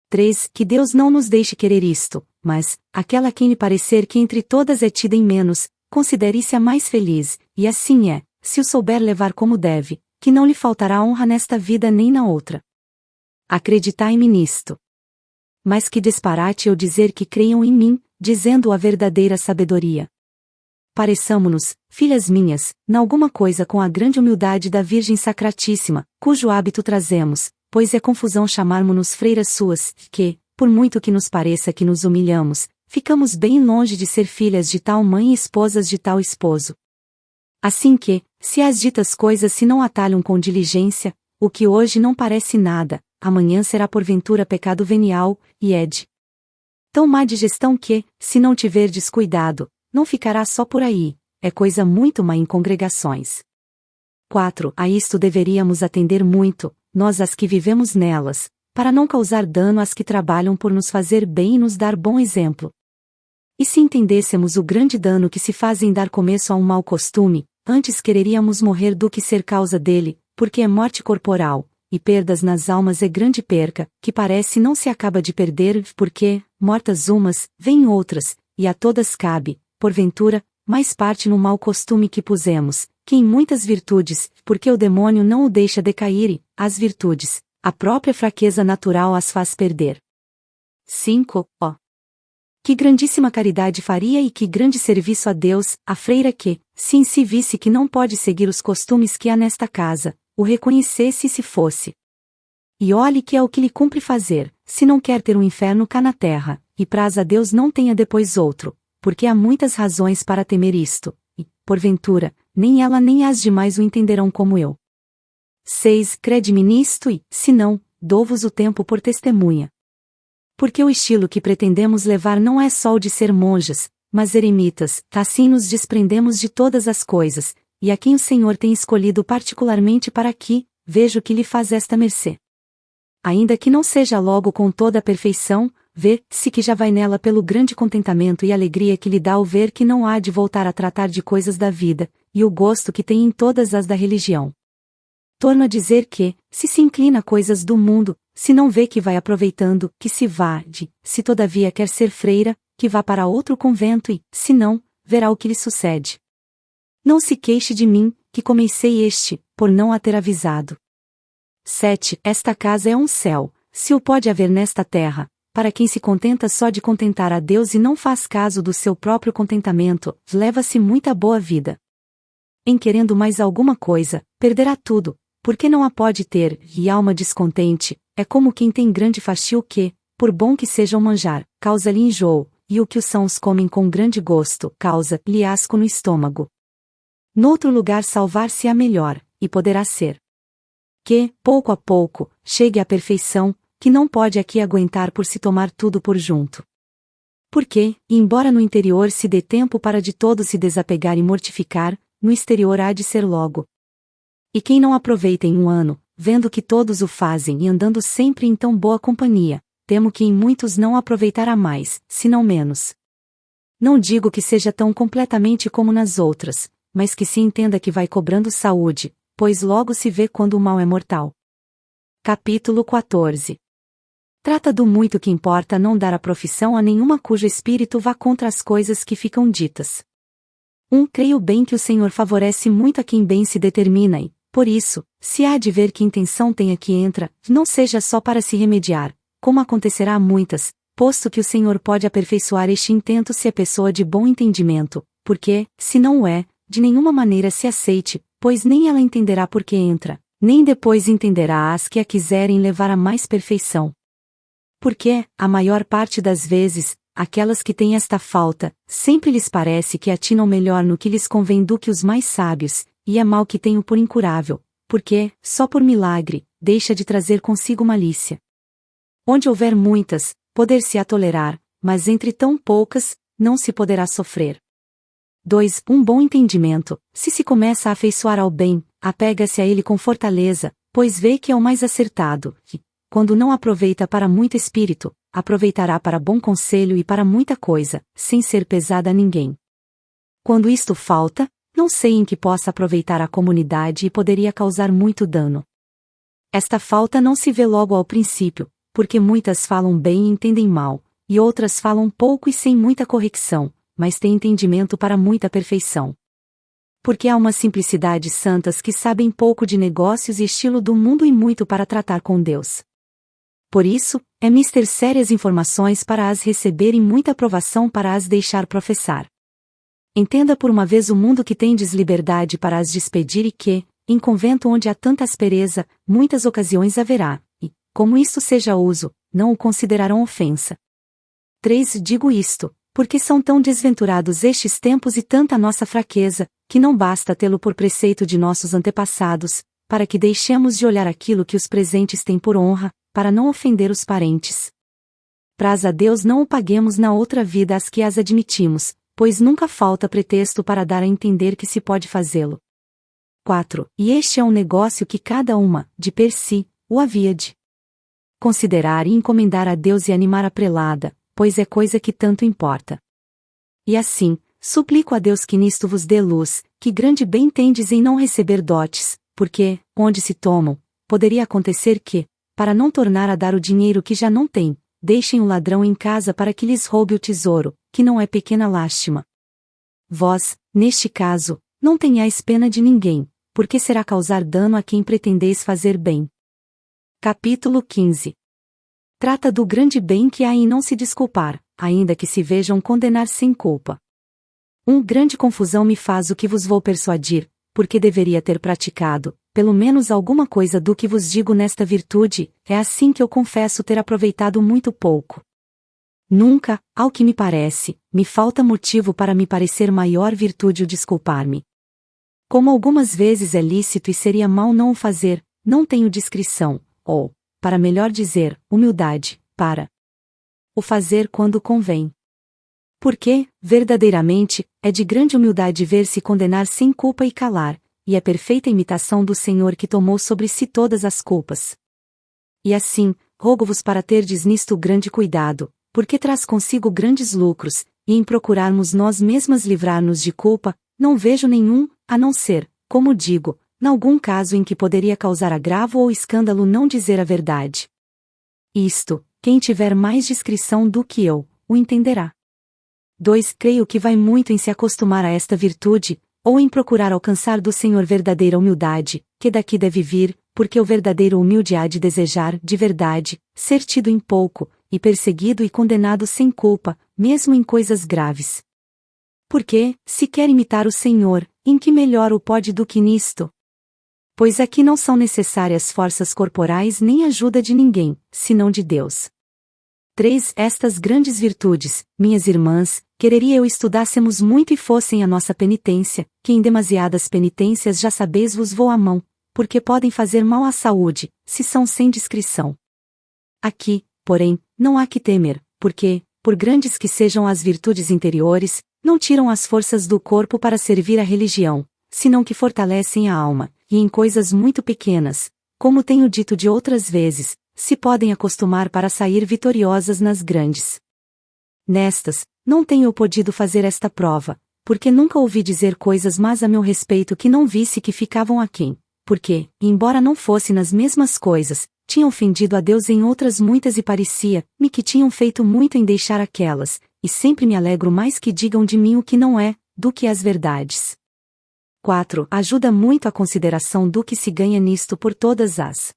3. Que Deus não nos deixe querer isto, mas, aquela a quem lhe parecer que entre todas é tida em menos, considere-se a mais feliz, e assim é, se o souber levar como deve, que não lhe faltará honra nesta vida nem na outra. Acreditai-me nisto. Mas que disparate eu dizer que creiam em mim, dizendo a verdadeira sabedoria. Pareçamo-nos, filhas minhas, n'alguma coisa com a grande humildade da Virgem Sacratíssima, cujo hábito trazemos, pois é confusão chamarmo-nos freiras suas, que, por muito que nos pareça que nos humilhamos, ficamos bem longe de ser filhas de tal mãe e esposas de tal esposo. Assim que, se as ditas coisas se não atalham com diligência, o que hoje não parece nada, amanhã será porventura pecado venial, e é de tão má digestão que, se não tiverdes cuidado, não ficará só por aí, é coisa muito má em congregações. 4. A isto deveríamos atender muito, nós as que vivemos nelas, para não causar dano às que trabalham por nos fazer bem e nos dar bom exemplo. E se entendêssemos o grande dano que se faz em dar começo a um mau costume, antes quereríamos morrer do que ser causa dele, porque é morte corporal, e perdas nas almas é grande perca, que parece não se acaba de perder, porque, mortas umas, vêm outras, e a todas cabe, porventura, mais parte no mau costume que pusemos, que em muitas virtudes, porque o demônio não o deixa decair e, as virtudes, a própria fraqueza natural as faz perder. 5. Ó! Que grandíssima caridade faria e que grande serviço a Deus, a freira que, se em si visse que não pode seguir os costumes que há nesta casa, o reconhecesse se fosse. E olhe que é o que lhe cumpre fazer, se não quer ter um inferno cá na terra, e praz a Deus não tenha depois outro, porque há muitas razões para temer isto, e, porventura, nem ela nem as demais o entenderão como eu. 6. Crede-me nisto e, se não, dou-vos o tempo por testemunha. Porque o estilo que pretendemos levar não é só o de ser monjas, mas eremitas, assim nos desprendemos de todas as coisas, e a quem o Senhor tem escolhido particularmente para aqui, vejo que lhe faz esta mercê. ainda que não seja logo com toda a perfeição, vê-se que já vai nela pelo grande contentamento e alegria que lhe dá o ver que não há de voltar a tratar de coisas da vida, e o gosto que tem em todas as da religião. Torno a dizer que, se inclina a coisas do mundo, se não vê que vai aproveitando, que se vá se todavia quer ser freira, que vá para outro convento e, se não, verá o que lhe sucede. Não se queixe de mim, que comecei por não a ter avisado. 7. Esta casa é um céu, se o pode haver nesta terra, para quem se contenta só de contentar a Deus e não faz caso do seu próprio contentamento, leva-se muita boa vida. Em querendo mais alguma coisa, perderá tudo, porque não a pode ter, e alma descontente, é como quem tem grande fastio que, por bom que seja o manjar, causa-lhe enjoo, e o que os sãos comem com grande gosto, causa-lhe asco no estômago. Noutro lugar salvar-se-á melhor, e poderá ser que, pouco a pouco, chegue à perfeição, que não pode aqui aguentar por se tomar tudo por junto. Porque, embora no interior se dê tempo para de todo se desapegar e mortificar, no exterior há de ser logo. E quem não aproveita em um ano, vendo que todos o fazem e andando sempre em tão boa companhia, temo que em muitos não aproveitará mais, se não menos. Não digo que seja tão completamente como nas outras, mas que se entenda que vai cobrando saúde, pois logo se vê quando o mal é mortal. Capítulo 14. Trata do muito que importa não dar a profissão a nenhuma cujo espírito vá contra as coisas que ficam ditas. Creio bem que o Senhor favorece muito a quem bem se determina e, por isso, se há de ver que intenção tem aqui entra, não seja só para se remediar, como acontecerá a muitas, posto que o Senhor pode aperfeiçoar este intento se é pessoa de bom entendimento, porque, se não o é, de nenhuma maneira se aceite, pois nem ela entenderá por que entra, nem depois entenderá as que a quiserem levar a mais perfeição. Porque, a maior parte das vezes, aquelas que têm esta falta, sempre lhes parece que atinam melhor no que lhes convém do que os mais sábios, e é mal que tenho por incurável, porque, só por milagre, deixa de trazer consigo malícia. Onde houver muitas, poder-se-á tolerar, mas entre tão poucas, não se poderá sofrer. 2. Um bom entendimento, se começa a afeiçoar ao bem, apega-se a ele com fortaleza, pois vê que é o mais acertado, e, quando não aproveita para muito espírito, aproveitará para bom conselho e para muita coisa, sem ser pesada a ninguém. Quando isto falta, não sei em que possa aproveitar a comunidade e poderia causar muito dano. Esta falta não se vê logo ao princípio, porque muitas falam bem e entendem mal, e outras falam pouco e sem muita correção, mas têm entendimento para muita perfeição. Porque há uma simplicidade santas que sabem pouco de negócios e estilo do mundo e muito para tratar com Deus. Por isso, é mister sérias informações para as receber e muita aprovação para as deixar professar. Entenda por uma vez o mundo que tendes liberdade para as despedir e que, em convento onde há tanta aspereza, muitas ocasiões haverá, e, como isto seja uso, não o considerarão ofensa. 3. Digo isto, porque são tão desventurados estes tempos e tanta nossa fraqueza, que não basta tê-lo por preceito de nossos antepassados, para que deixemos de olhar aquilo que os presentes têm por honra, para não ofender os parentes. Praz a Deus não o paguemos na outra vida as que as admitimos, pois nunca falta pretexto para dar a entender que se pode fazê-lo. 4. E este é um negócio que cada uma, de per si, o havia de considerar e encomendar a Deus e animar a prelada, pois é coisa que tanto importa. E assim, suplico a Deus que nisto vos dê luz, que grande bem tendes em não receber dotes, porque, onde se tomam, poderia acontecer que, para não tornar a dar o dinheiro que já não tem, deixem o ladrão em casa para que lhes roube o tesouro, que não é pequena lástima. Vós, neste caso, não tenhais pena de ninguém, porque será causar dano a quem pretendeis fazer bem. Capítulo 15. Trata do grande bem que há em não se desculpar, ainda que se vejam condenar sem culpa. Grande confusão me faz o que vos vou persuadir, porque deveria ter praticado, pelo menos alguma coisa do que vos digo nesta virtude, é assim que eu confesso ter aproveitado muito pouco. Nunca, ao que me parece, me falta motivo para me parecer maior virtude o desculpar-me. Como algumas vezes é lícito e seria mal não o fazer, não tenho discrição, ou, para melhor dizer, humildade, para o fazer quando convém. Porque, verdadeiramente, é de grande humildade ver-se condenar sem culpa e calar, e é perfeita imitação do Senhor que tomou sobre si todas as culpas. E assim, rogo-vos para terdes nisto grande cuidado, porque traz consigo grandes lucros, e em procurarmos nós mesmas livrar-nos de culpa, não vejo nenhum, a não ser, como digo, nalgum caso em que poderia causar agravo ou escândalo não dizer a verdade. Isto, quem tiver mais discrição do que eu, o entenderá. 2. Creio que vai muito em se acostumar a esta virtude, ou em procurar alcançar do Senhor verdadeira humildade, que daqui deve vir, porque o verdadeiro humilde há de desejar, de verdade, ser tido em pouco, e perseguido e condenado sem culpa, mesmo em coisas graves. Porque, se quer imitar o Senhor, em que melhor o pode do que nisto? Pois aqui não são necessárias forças corporais nem ajuda de ninguém, senão de Deus. 3. Estas grandes virtudes, minhas irmãs, quereria eu estudássemos muito e fossem a nossa penitência, que em demasiadas penitências já sabeis vos vou a mão, porque podem fazer mal à saúde, se são sem discrição. Aqui, porém, não há que temer, porque, por grandes que sejam as virtudes interiores, não tiram as forças do corpo para servir à religião, senão que fortalecem a alma, e em coisas muito pequenas, como tenho dito de outras vezes, se podem acostumar para sair vitoriosas nas grandes. Nestas, não tenho eu podido fazer esta prova, porque nunca ouvi dizer coisas más a meu respeito que não visse que ficavam aquém, porque, embora não fosse nas mesmas coisas, tinham ofendido a Deus em outras muitas e parecia-me que tinham feito muito em deixar aquelas, e sempre me alegro mais que digam de mim o que não é, do que as verdades. 4. Ajuda muito a consideração do que se ganha nisto por todas as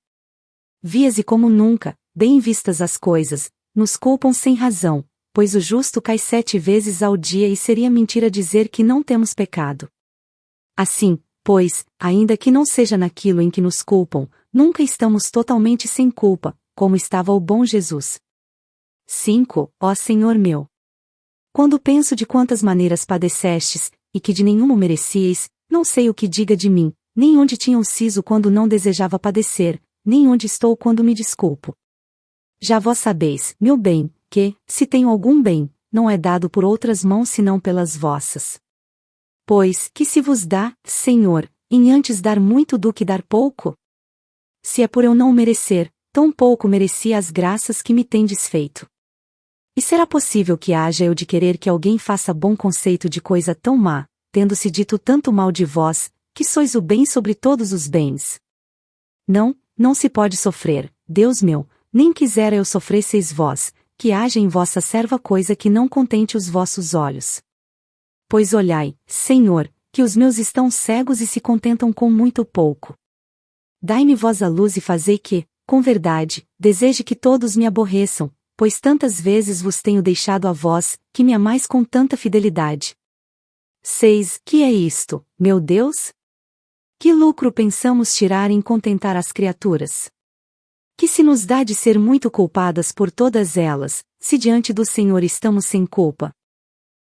vias e como nunca, bem vistas as coisas, nos culpam sem razão, pois o justo cai 7 vezes ao dia e seria mentira dizer que não temos pecado. Assim, pois, ainda que não seja naquilo em que nos culpam, nunca estamos totalmente sem culpa, como estava o bom Jesus. 5. Ó Senhor meu! Quando penso de quantas maneiras padecestes, e que de nenhuma o merecieis, não sei o que diga de mim, nem onde tinha o siso quando não desejava padecer, nem onde estou quando me desculpo. Já vós sabeis, meu bem, que, se tenho algum bem, não é dado por outras mãos senão pelas vossas. Pois, que se vos dá, Senhor, em antes dar muito do que dar pouco? Se é por eu não o merecer, tão pouco merecia as graças que me tendes feito. E será possível que haja eu de querer que alguém faça bom conceito de coisa tão má, tendo-se dito tanto mal de vós, que sois o bem sobre todos os bens? Não se pode sofrer, Deus meu, nem quisera eu sofresseis vós, que haja em vossa serva coisa que não contente os vossos olhos. Pois olhai, Senhor, que os meus estão cegos e se contentam com muito pouco. Dai-me vós a luz e fazei que, com verdade, deseje que todos me aborreçam, pois tantas vezes vos tenho deixado a vós, que me amais com tanta fidelidade. 6. Que é isto, meu Deus? Que lucro pensamos tirar em contentar as criaturas? Que se nos dá de ser muito culpadas por todas elas, se diante do Senhor estamos sem culpa?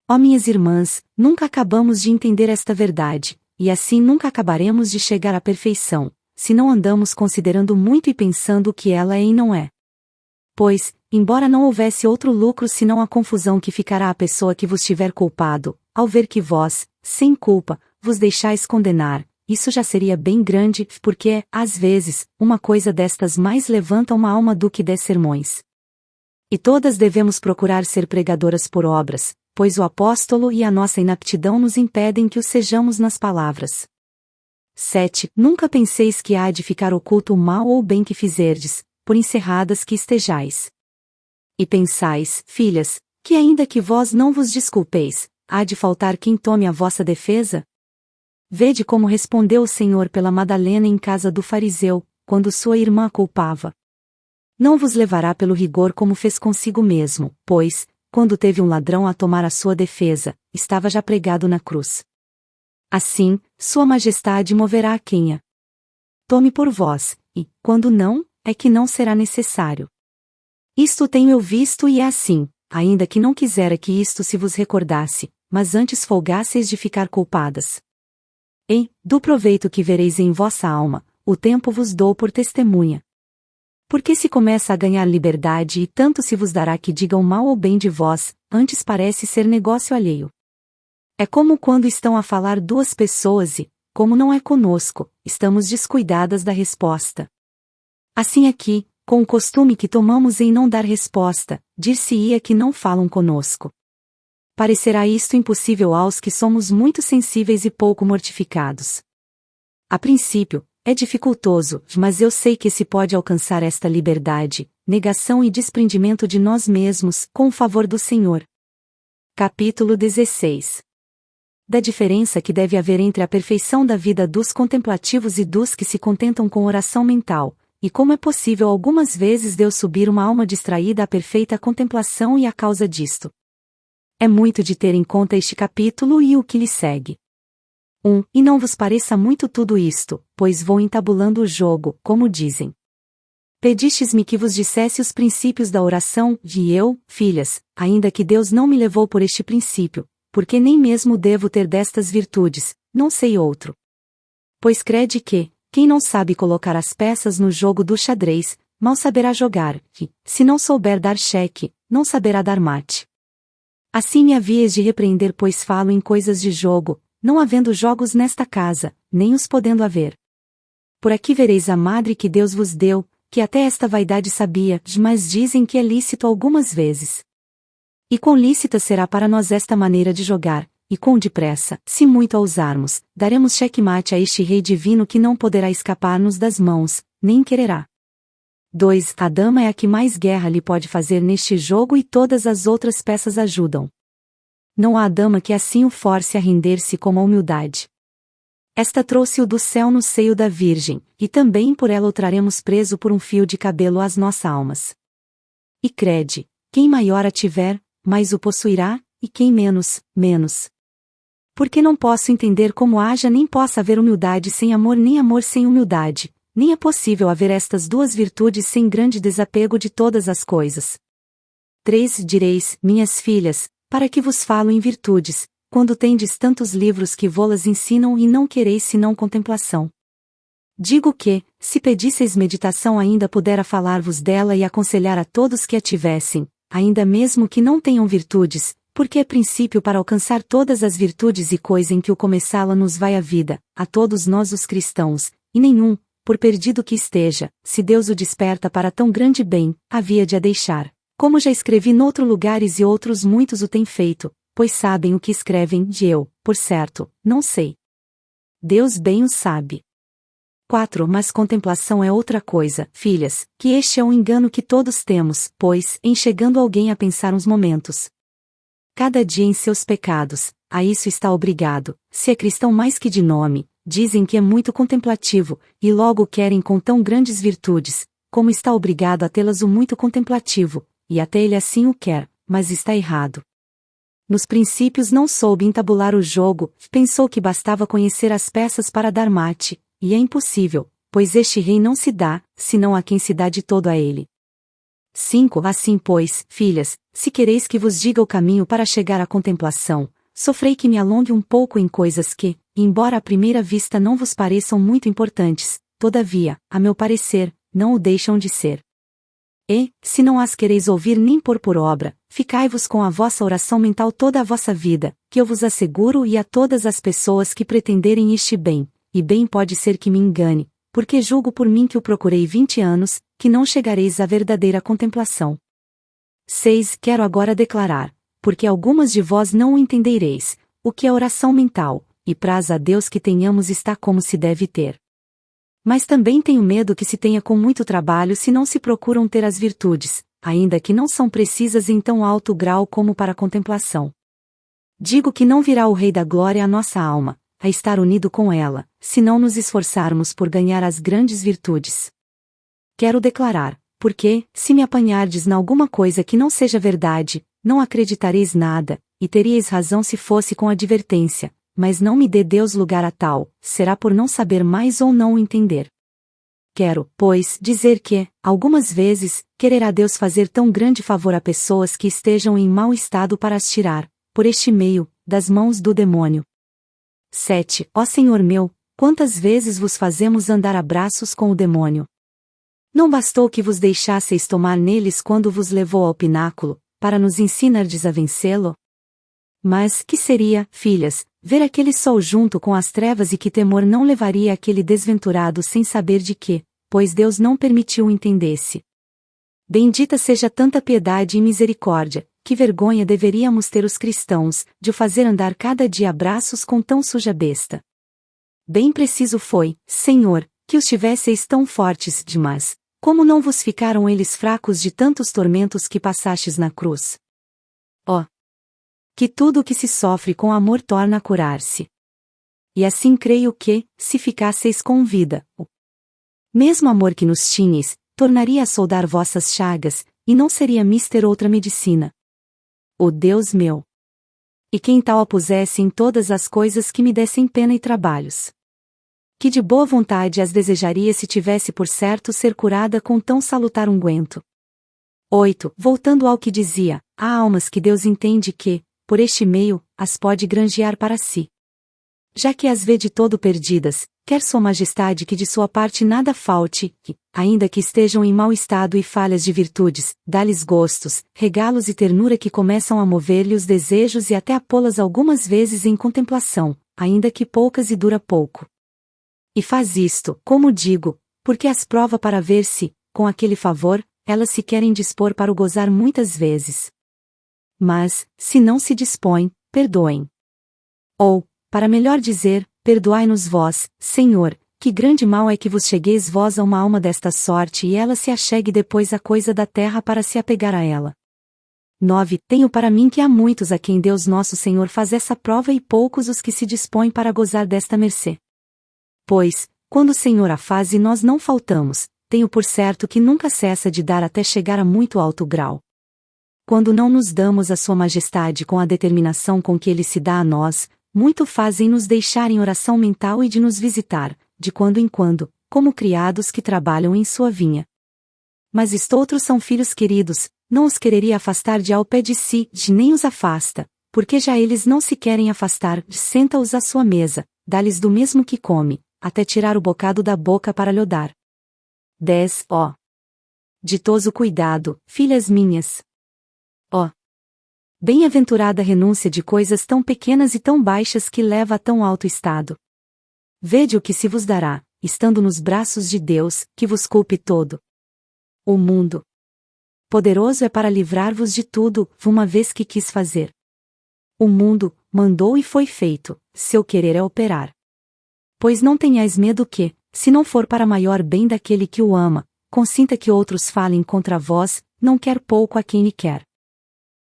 Ó minhas irmãs, nunca acabamos de entender esta verdade, e assim nunca acabaremos de chegar à perfeição, se não andamos considerando muito e pensando o que ela é e não é. Pois, embora não houvesse outro lucro senão a confusão que ficará à pessoa que vos tiver culpado, ao ver que vós, sem culpa, vos deixais condenar, isso já seria bem grande, porque, às vezes, uma coisa destas mais levanta uma alma do que 10 sermões. E todas devemos procurar ser pregadoras por obras, pois o apóstolo e a nossa inaptidão nos impedem que o sejamos nas palavras. 7. Nunca penseis que há de ficar oculto o mal ou o bem que fizerdes, por encerradas que estejais. E pensais, filhas, que ainda que vós não vos desculpeis, há de faltar quem tome a vossa defesa? Vede como respondeu o Senhor pela Madalena em casa do fariseu, quando sua irmã a culpava. Não vos levará pelo rigor como fez consigo mesmo, pois, quando teve um ladrão a tomar a sua defesa, estava já pregado na cruz. Assim, sua majestade moverá a quem a tome por vós, e, quando não, é que não será necessário. Isto tenho eu visto e é assim, ainda que não quisera que isto se vos recordasse, mas antes folgasseis de ficar culpadas. E, do proveito que vereis em vossa alma, o tempo vos dou por testemunha. Porque se começa a ganhar liberdade e tanto se vos dará que digam mal ou bem de vós, antes parece ser negócio alheio. É como quando estão a falar duas pessoas e, como não é conosco, estamos descuidadas da resposta. Assim aqui, com o costume que tomamos em não dar resposta, dir-se-ia que não falam conosco. Parecerá isto impossível aos que somos muito sensíveis e pouco mortificados. A princípio, é dificultoso, mas eu sei que se pode alcançar esta liberdade, negação e desprendimento de nós mesmos, com o favor do Senhor. Capítulo 16. Da diferença que deve haver entre a perfeição da vida dos contemplativos e dos que se contentam com oração mental, e como é possível algumas vezes Deus subir uma alma distraída à perfeita contemplação e a causa disto. É muito de ter em conta este capítulo e o que lhe segue. 1. E não vos pareça muito tudo isto, pois vou entabulando o jogo, como dizem. Pedistes-me que vos dissesse os princípios da oração, e eu, filhas, ainda que Deus não me levou por este princípio, porque nem mesmo devo ter destas virtudes, não sei outro. Pois crede que, quem não sabe colocar as peças no jogo do xadrez, mal saberá jogar, e, se não souber dar cheque, não saberá dar mate. Assim me havíeis de repreender, pois falo em coisas de jogo, não havendo jogos nesta casa, nem os podendo haver. Por aqui vereis a madre que Deus vos deu, que até esta vaidade sabia, mas dizem que é lícito algumas vezes. E quão lícita será para nós esta maneira de jogar, e quão depressa, se muito a usarmos, daremos checkmate a este rei divino que não poderá escapar-nos das mãos, nem quererá. 2. A dama é a que mais guerra lhe pode fazer neste jogo e todas as outras peças ajudam. Não há dama que assim o force a render-se como a humildade. Esta trouxe-o do céu no seio da Virgem, e também por ela o traremos preso por um fio de cabelo às nossas almas. E crede, quem maior a tiver, mais o possuirá, e quem menos, menos. Porque não posso entender como haja nem possa haver humildade sem amor nem amor sem humildade, nem é possível haver estas duas virtudes sem grande desapego de todas as coisas. 3. Direis, minhas filhas, para que vos falo em virtudes, quando tendes tantos livros que vô-las ensinam e não quereis senão contemplação. Digo que, se pedisseis meditação ainda pudera falar-vos dela e aconselhar a todos que a tivessem, ainda mesmo que não tenham virtudes, porque é princípio para alcançar todas as virtudes e coisa em que o começá-la nos vai a vida, a todos nós os cristãos, e nenhum, por perdido que esteja, se Deus o desperta para tão grande bem, havia de a deixar. Como já escrevi noutros lugares e outros muitos o têm feito, pois sabem o que escrevem, e eu, por certo, não sei. Deus bem o sabe. 4. Mas contemplação é outra coisa, filhas, que este é um engano que todos temos, pois, em chegando alguém a pensar uns momentos, cada dia em seus pecados, a isso está obrigado, se é cristão mais que de nome, dizem que é muito contemplativo, e logo querem com tão grandes virtudes, como está obrigado a tê-las o muito contemplativo, e até ele assim o quer, mas está errado. Nos princípios não soube entabular o jogo, pensou que bastava conhecer as peças para dar mate, e é impossível, pois este rei não se dá, senão a quem se dá de todo a ele. 5. Assim pois, filhas, se quereis que vos diga o caminho para chegar à contemplação, sofrei que me alongue um pouco em coisas que, embora à primeira vista não vos pareçam muito importantes, todavia, a meu parecer, não o deixam de ser. E, se não as quereis ouvir nem pôr por obra, ficai-vos com a vossa oração mental toda a vossa vida, que eu vos asseguro e a todas as pessoas que pretenderem este bem, e bem pode ser que me engane, porque julgo por mim que o procurei 20 anos, que não chegareis à verdadeira contemplação. 6. Quero agora declarar, porque algumas de vós não o entendereis, o que é oração mental, e praz a Deus que tenhamos está como se deve ter. Mas também tenho medo que se tenha com muito trabalho se não se procuram ter as virtudes, ainda que não são precisas em tão alto grau como para a contemplação. Digo que não virá o Rei da Glória à nossa alma, a estar unido com ela, se não nos esforçarmos por ganhar as grandes virtudes. Quero declarar, porque, se me apanhardes na alguma coisa que não seja verdade, não acreditareis nada, e teríeis razão se fosse com advertência, mas não me dê Deus lugar a tal, será por não saber mais ou não o entender. Quero, pois, dizer que, algumas vezes, quererá Deus fazer tão grande favor a pessoas que estejam em mau estado para as tirar, por este meio, das mãos do demônio. 7. Ó Senhor meu, quantas vezes vos fazemos andar a braços com o demônio? Não bastou que vos deixasseis tomar neles quando vos levou ao pináculo, para nos ensinardes a vencê-lo? Mas, que seria, filhas, ver aquele sol junto com as trevas e que temor não levaria aquele desventurado sem saber de quê, pois Deus não permitiu o entendesse. Bendita seja tanta piedade e misericórdia, que vergonha deveríamos ter os cristãos, de o fazer andar cada dia a braços com tão suja besta. Bem preciso foi, Senhor, que os tivesseis tão fortes, mas, como não vos ficaram eles fracos de tantos tormentos que passastes na cruz? Ó! Que tudo o que se sofre com amor torna a curar-se. E assim creio que, se ficasseis com vida, o mesmo amor que nos tinhais, tornaria a soldar vossas chagas, e não seria mister outra medicina. Ó Deus meu! E quem tal a pusesse em todas as coisas que me dessem pena e trabalhos? Que de boa vontade as desejaria se tivesse por certo ser curada com tão salutar unguento. 8. Voltando ao que dizia, há almas que Deus entende que, por este meio, as pode granjear para si. Já que as vê de todo perdidas, quer sua majestade que de sua parte nada falte, que, ainda que estejam em mau estado e falhas de virtudes, dá-lhes gostos, regalos e ternura que começam a mover-lhe os desejos e até a pô-las algumas vezes em contemplação, ainda que poucas e dura pouco. E faz isto, como digo, porque as prova para ver se, com aquele favor, elas se querem dispor para o gozar muitas vezes. Mas, se não se dispõem, perdoem. Ou, para melhor dizer, perdoai-nos vós, Senhor, que grande mal é que vos chegueis vós a uma alma desta sorte e ela se achegue depois à coisa da terra para se apegar a ela. 9. Tenho para mim que há muitos a quem Deus nosso Senhor faz essa prova e poucos os que se dispõem para gozar desta mercê. Pois, quando o Senhor a faz e nós não faltamos, tenho por certo que nunca cessa de dar até chegar a muito alto grau. Quando não nos damos a Sua Majestade com a determinação com que Ele se dá a nós, muito fazem nos deixar em oração mental e de nos visitar, de quando em quando, como criados que trabalham em sua vinha. Mas estoutros são filhos queridos, não os quereria afastar de ao pé de si, de nem os afasta, porque já eles não se querem afastar, senta-os à sua mesa, dá-lhes do mesmo que come, até tirar o bocado da boca para lhe dar. 10. Ó! Ditoso cuidado, filhas minhas! Ó! Bem-aventurada renúncia de coisas tão pequenas e tão baixas que leva a tão alto estado. Vede o que se vos dará, estando nos braços de Deus, que vos culpe todo. O mundo poderoso é para livrar-vos de tudo, uma vez que quis fazer. O mundo mandou e foi feito, seu querer é operar. Pois não tenhais medo que, se não for para maior bem daquele que o ama, consinta que outros falem contra vós, não quer pouco a quem lhe quer.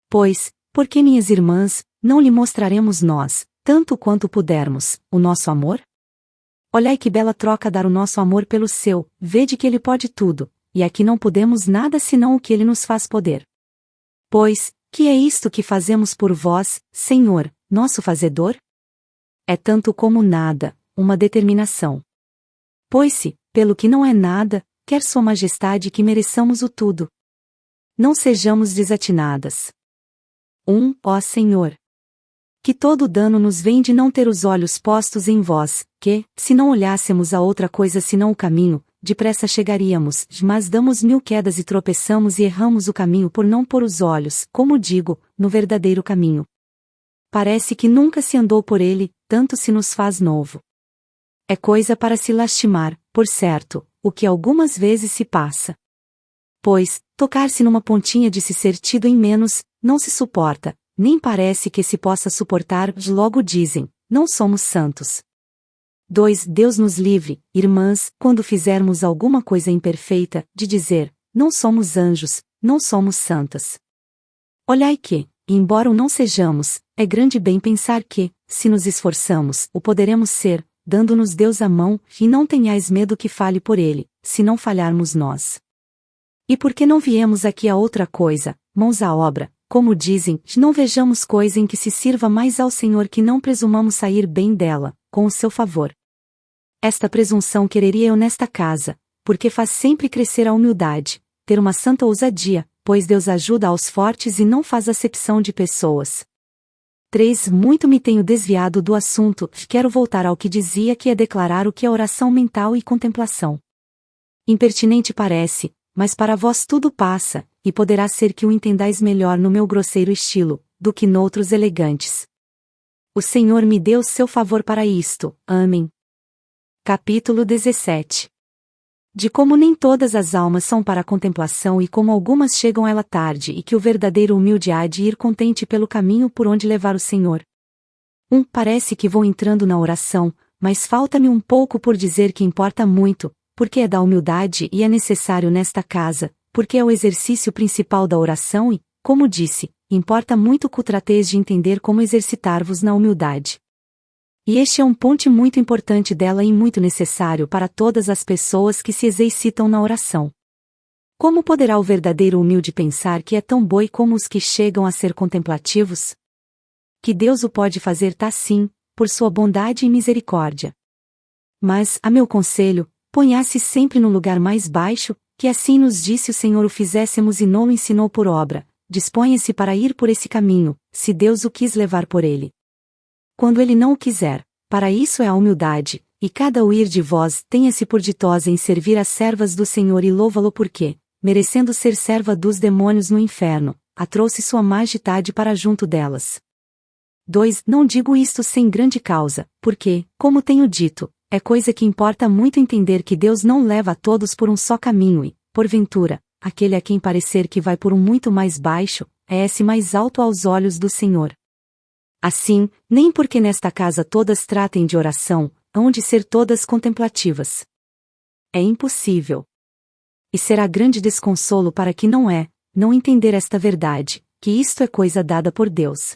Pois, porque minhas irmãs, não lhe mostraremos nós, tanto quanto pudermos, o nosso amor? Olhai que bela troca dar o nosso amor pelo seu, vede que ele pode tudo, e aqui não podemos nada senão o que ele nos faz poder. Pois, que é isto que fazemos por vós, Senhor, nosso fazedor? É tanto como nada, uma determinação. Pois se, pelo que não é nada, quer Sua Majestade que mereçamos o tudo. Não sejamos desatinadas. Ó Senhor! Que todo dano nos vem de não ter os olhos postos em vós, que, se não olhássemos a outra coisa senão o caminho, depressa chegaríamos, mas damos 1000 quedas e tropeçamos e erramos o caminho por não pôr os olhos, como digo, no verdadeiro caminho. Parece que nunca se andou por ele, tanto se nos faz novo. É coisa para se lastimar, por certo, o que algumas vezes se passa. Pois, tocar-se numa pontinha de se ser tido em menos, não se suporta, nem parece que se possa suportar, logo dizem, não somos santos. 2. Deus nos livre, irmãs, quando fizermos alguma coisa imperfeita, de dizer, não somos anjos, não somos santas. Olhai que, embora o não sejamos, é grande bem pensar que, se nos esforçamos, o poderemos ser, dando-nos Deus a mão, e não tenhais medo que fale por ele, se não falharmos nós. E por que não viemos aqui a outra coisa, mãos à obra, como dizem, não vejamos coisa em que se sirva mais ao Senhor que não presumamos sair bem dela, com o seu favor. Esta presunção quereria eu nesta casa, porque faz sempre crescer a humildade, ter uma santa ousadia, pois Deus ajuda aos fortes e não faz acepção de pessoas. 3. Muito me tenho desviado do assunto, quero voltar ao que dizia que é declarar o que é oração mental e contemplação. Impertinente parece, mas para vós tudo passa, e poderá ser que o entendais melhor no meu grosseiro estilo, do que noutros elegantes. O Senhor me deu seu favor para isto, amém. Capítulo 17. De como nem todas as almas são para a contemplação e como algumas chegam a ela tarde e que o verdadeiro humilde há de ir contente pelo caminho por onde levar o Senhor. Parece que vou entrando na oração, mas falta-me um pouco por dizer que importa muito, porque é da humildade e é necessário nesta casa, porque é o exercício principal da oração e, como disse, importa muito que trateis de entender como exercitar-vos na humildade. E este é um ponto muito importante dela e muito necessário para todas as pessoas que se exercitam na oração. Como poderá o verdadeiro humilde pensar que é tão boi como os que chegam a ser contemplativos? Que Deus o pode fazer sim, por sua bondade e misericórdia. Mas, a meu conselho, ponha-se sempre no lugar mais baixo, que assim nos disse o Senhor o fizéssemos e não o ensinou por obra, disponha-se para ir por esse caminho, se Deus o quis levar por ele. Quando ele não o quiser, para isso é a humildade, e cada o ir de vós tenha-se por ditosa em servir as servas do Senhor e louva-lo porque, merecendo ser serva dos demônios no inferno, a trouxe sua majestade para junto delas. 2. Não digo isto sem grande causa, porque, como tenho dito, é coisa que importa muito entender que Deus não leva a todos por um só caminho e, porventura, aquele a quem parecer que vai por um muito mais baixo, é esse mais alto aos olhos do Senhor. Assim, nem porque nesta casa todas tratem de oração, hão de ser todas contemplativas. É impossível. E será grande desconsolo para que não entender esta verdade, que isto é coisa dada por Deus.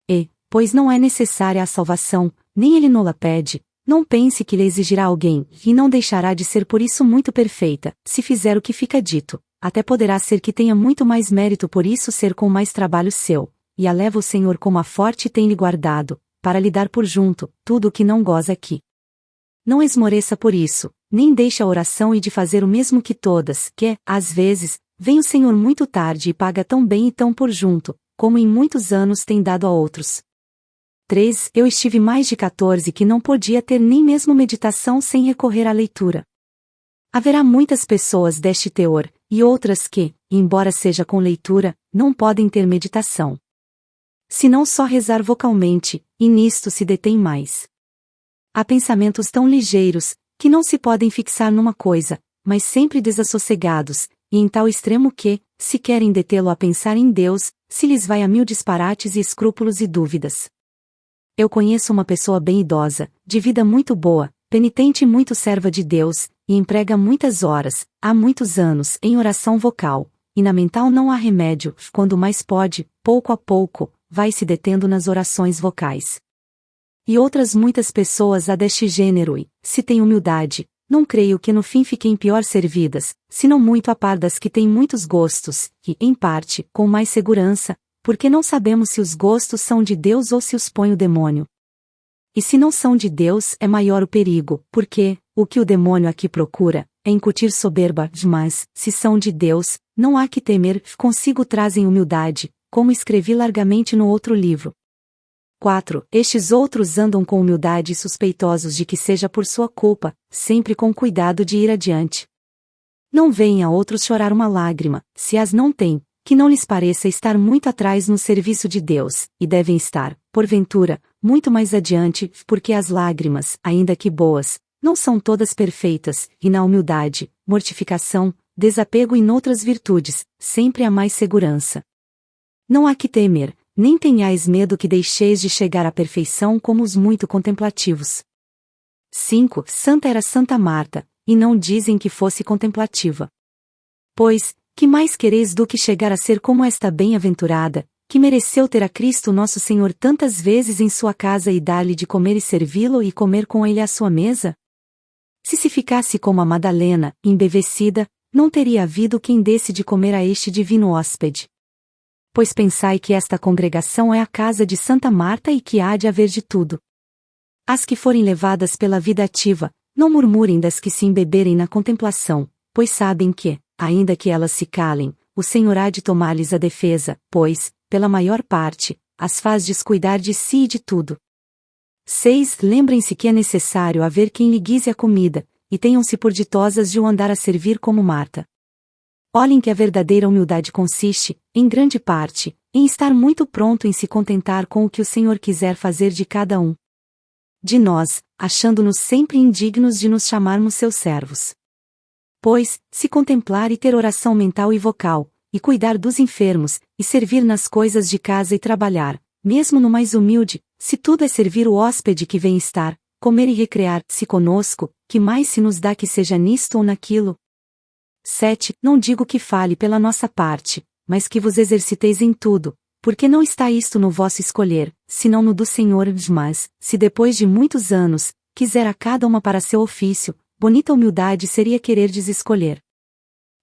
E, pois não é necessária a salvação, nem ele nola pede, não pense que lhe exigirá alguém, e não deixará de ser por isso muito perfeita, se fizer o que fica dito, até poderá ser que tenha muito mais mérito por isso ser com mais trabalho seu, e a leva o Senhor como a forte tem-lhe guardado, para lhe dar por junto, tudo o que não goza aqui. Não esmoreça por isso, nem deixe a oração e de fazer o mesmo que todas, que, às vezes, vem o Senhor muito tarde e paga tão bem e tão por junto, como em muitos anos tem dado a outros. 3. Eu estive mais de 14 que não podia ter nem mesmo meditação sem recorrer à leitura. Haverá muitas pessoas deste teor, e outras que, embora seja com leitura, não podem ter meditação. Se não só rezar vocalmente, e nisto se detém mais. Há pensamentos tão ligeiros, que não se podem fixar numa coisa, mas sempre desassossegados, e em tal extremo que, se querem detê-lo a pensar em Deus, se lhes vai a 1000 disparates e escrúpulos e dúvidas. Eu conheço uma pessoa bem idosa, de vida muito boa, penitente e muito serva de Deus, e emprega muitas horas, há muitos anos, em oração vocal, e na mental não há remédio, quando mais pode, pouco a pouco, vai se detendo nas orações vocais. E outras muitas pessoas há deste gênero e, se têm humildade, não creio que no fim fiquem pior servidas, senão muito a par das que têm muitos gostos, e, em parte, com mais segurança, porque não sabemos se os gostos são de Deus ou se os põe o demônio. E se não são de Deus é maior o perigo, porque, o que o demônio aqui procura, é incutir soberba, mas, se são de Deus, não há que temer, consigo trazem humildade, como escrevi largamente no outro livro. 4. Estes outros andam com humildade e suspeitosos de que seja por sua culpa, sempre com cuidado de ir adiante. Não veem a outros chorar uma lágrima, se as não têm, que não lhes pareça estar muito atrás no serviço de Deus, e devem estar, porventura, muito mais adiante, porque as lágrimas, ainda que boas, não são todas perfeitas, e na humildade, mortificação, desapego e noutras virtudes, sempre há mais segurança. Não há que temer, nem tenhais medo que deixeis de chegar à perfeição como os muito contemplativos. 5. Santa era Santa Marta, e não dizem que fosse contemplativa. Pois, que mais quereis do que chegar a ser como esta bem-aventurada, que mereceu ter a Cristo nosso Senhor tantas vezes em sua casa e dar-lhe de comer e servi-lo e comer com ele à sua mesa? Se ficasse como a Madalena, embevecida, não teria havido quem desse de comer a este divino hóspede. Pois pensai que esta congregação é a casa de Santa Marta e que há de haver de tudo. As que forem levadas pela vida ativa, não murmurem das que se embeberem na contemplação, pois sabem que, ainda que elas se calem, o Senhor há de tomar-lhes a defesa, pois, pela maior parte, as faz descuidar de si e de tudo. 6. Lembrem-se que é necessário haver quem lhe guise a comida, e tenham-se por ditosas de o andar a servir como Marta. Olhem que a verdadeira humildade consiste, em grande parte, em estar muito pronto em se contentar com o que o Senhor quiser fazer de cada um de nós, achando-nos sempre indignos de nos chamarmos seus servos. Pois, se contemplar e ter oração mental e vocal, e cuidar dos enfermos, e servir nas coisas de casa e trabalhar, mesmo no mais humilde, se tudo é servir o hóspede que vem estar, comer e recrear-se conosco, que mais se nos dá que seja nisto ou naquilo? 7. Não digo que fale pela nossa parte, mas que vos exerciteis em tudo, porque não está isto no vosso escolher, senão no do Senhor. Mas, se depois de muitos anos, quiser a cada uma para seu ofício, bonita humildade seria quererdes escolher.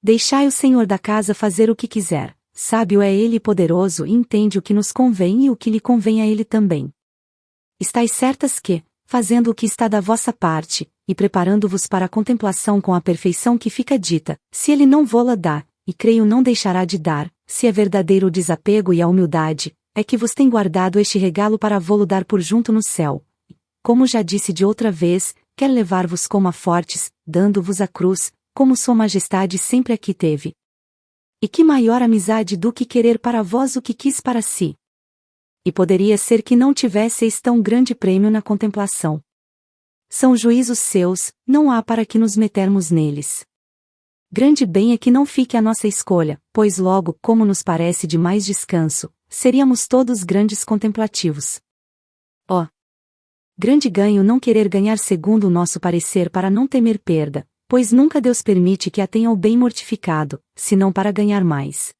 Deixai o Senhor da casa fazer o que quiser, sábio é ele e poderoso e entende o que nos convém e o que lhe convém a ele também. Estais certas que, fazendo o que está da vossa parte, e preparando-vos para a contemplação com a perfeição que fica dita, se ele não vô-la dá, e creio não deixará de dar, se é verdadeiro o desapego e a humildade, é que vos tem guardado este regalo para vô-lo dar por junto no céu. Como já disse de outra vez, quer levar-vos como a fortes, dando-vos a cruz, como sua majestade sempre aqui teve. E que maior amizade do que querer para vós o que quis para si? E poderia ser que não tivesseis tão grande prêmio na contemplação. São juízos seus, não há para que nos metermos neles. Grande bem é que não fique a nossa escolha, pois logo, como nos parece de mais descanso, seríamos todos grandes contemplativos. Ó! Grande ganho não querer ganhar segundo o nosso parecer para não temer perda, pois nunca Deus permite que a tenha o bem mortificado, senão para ganhar mais.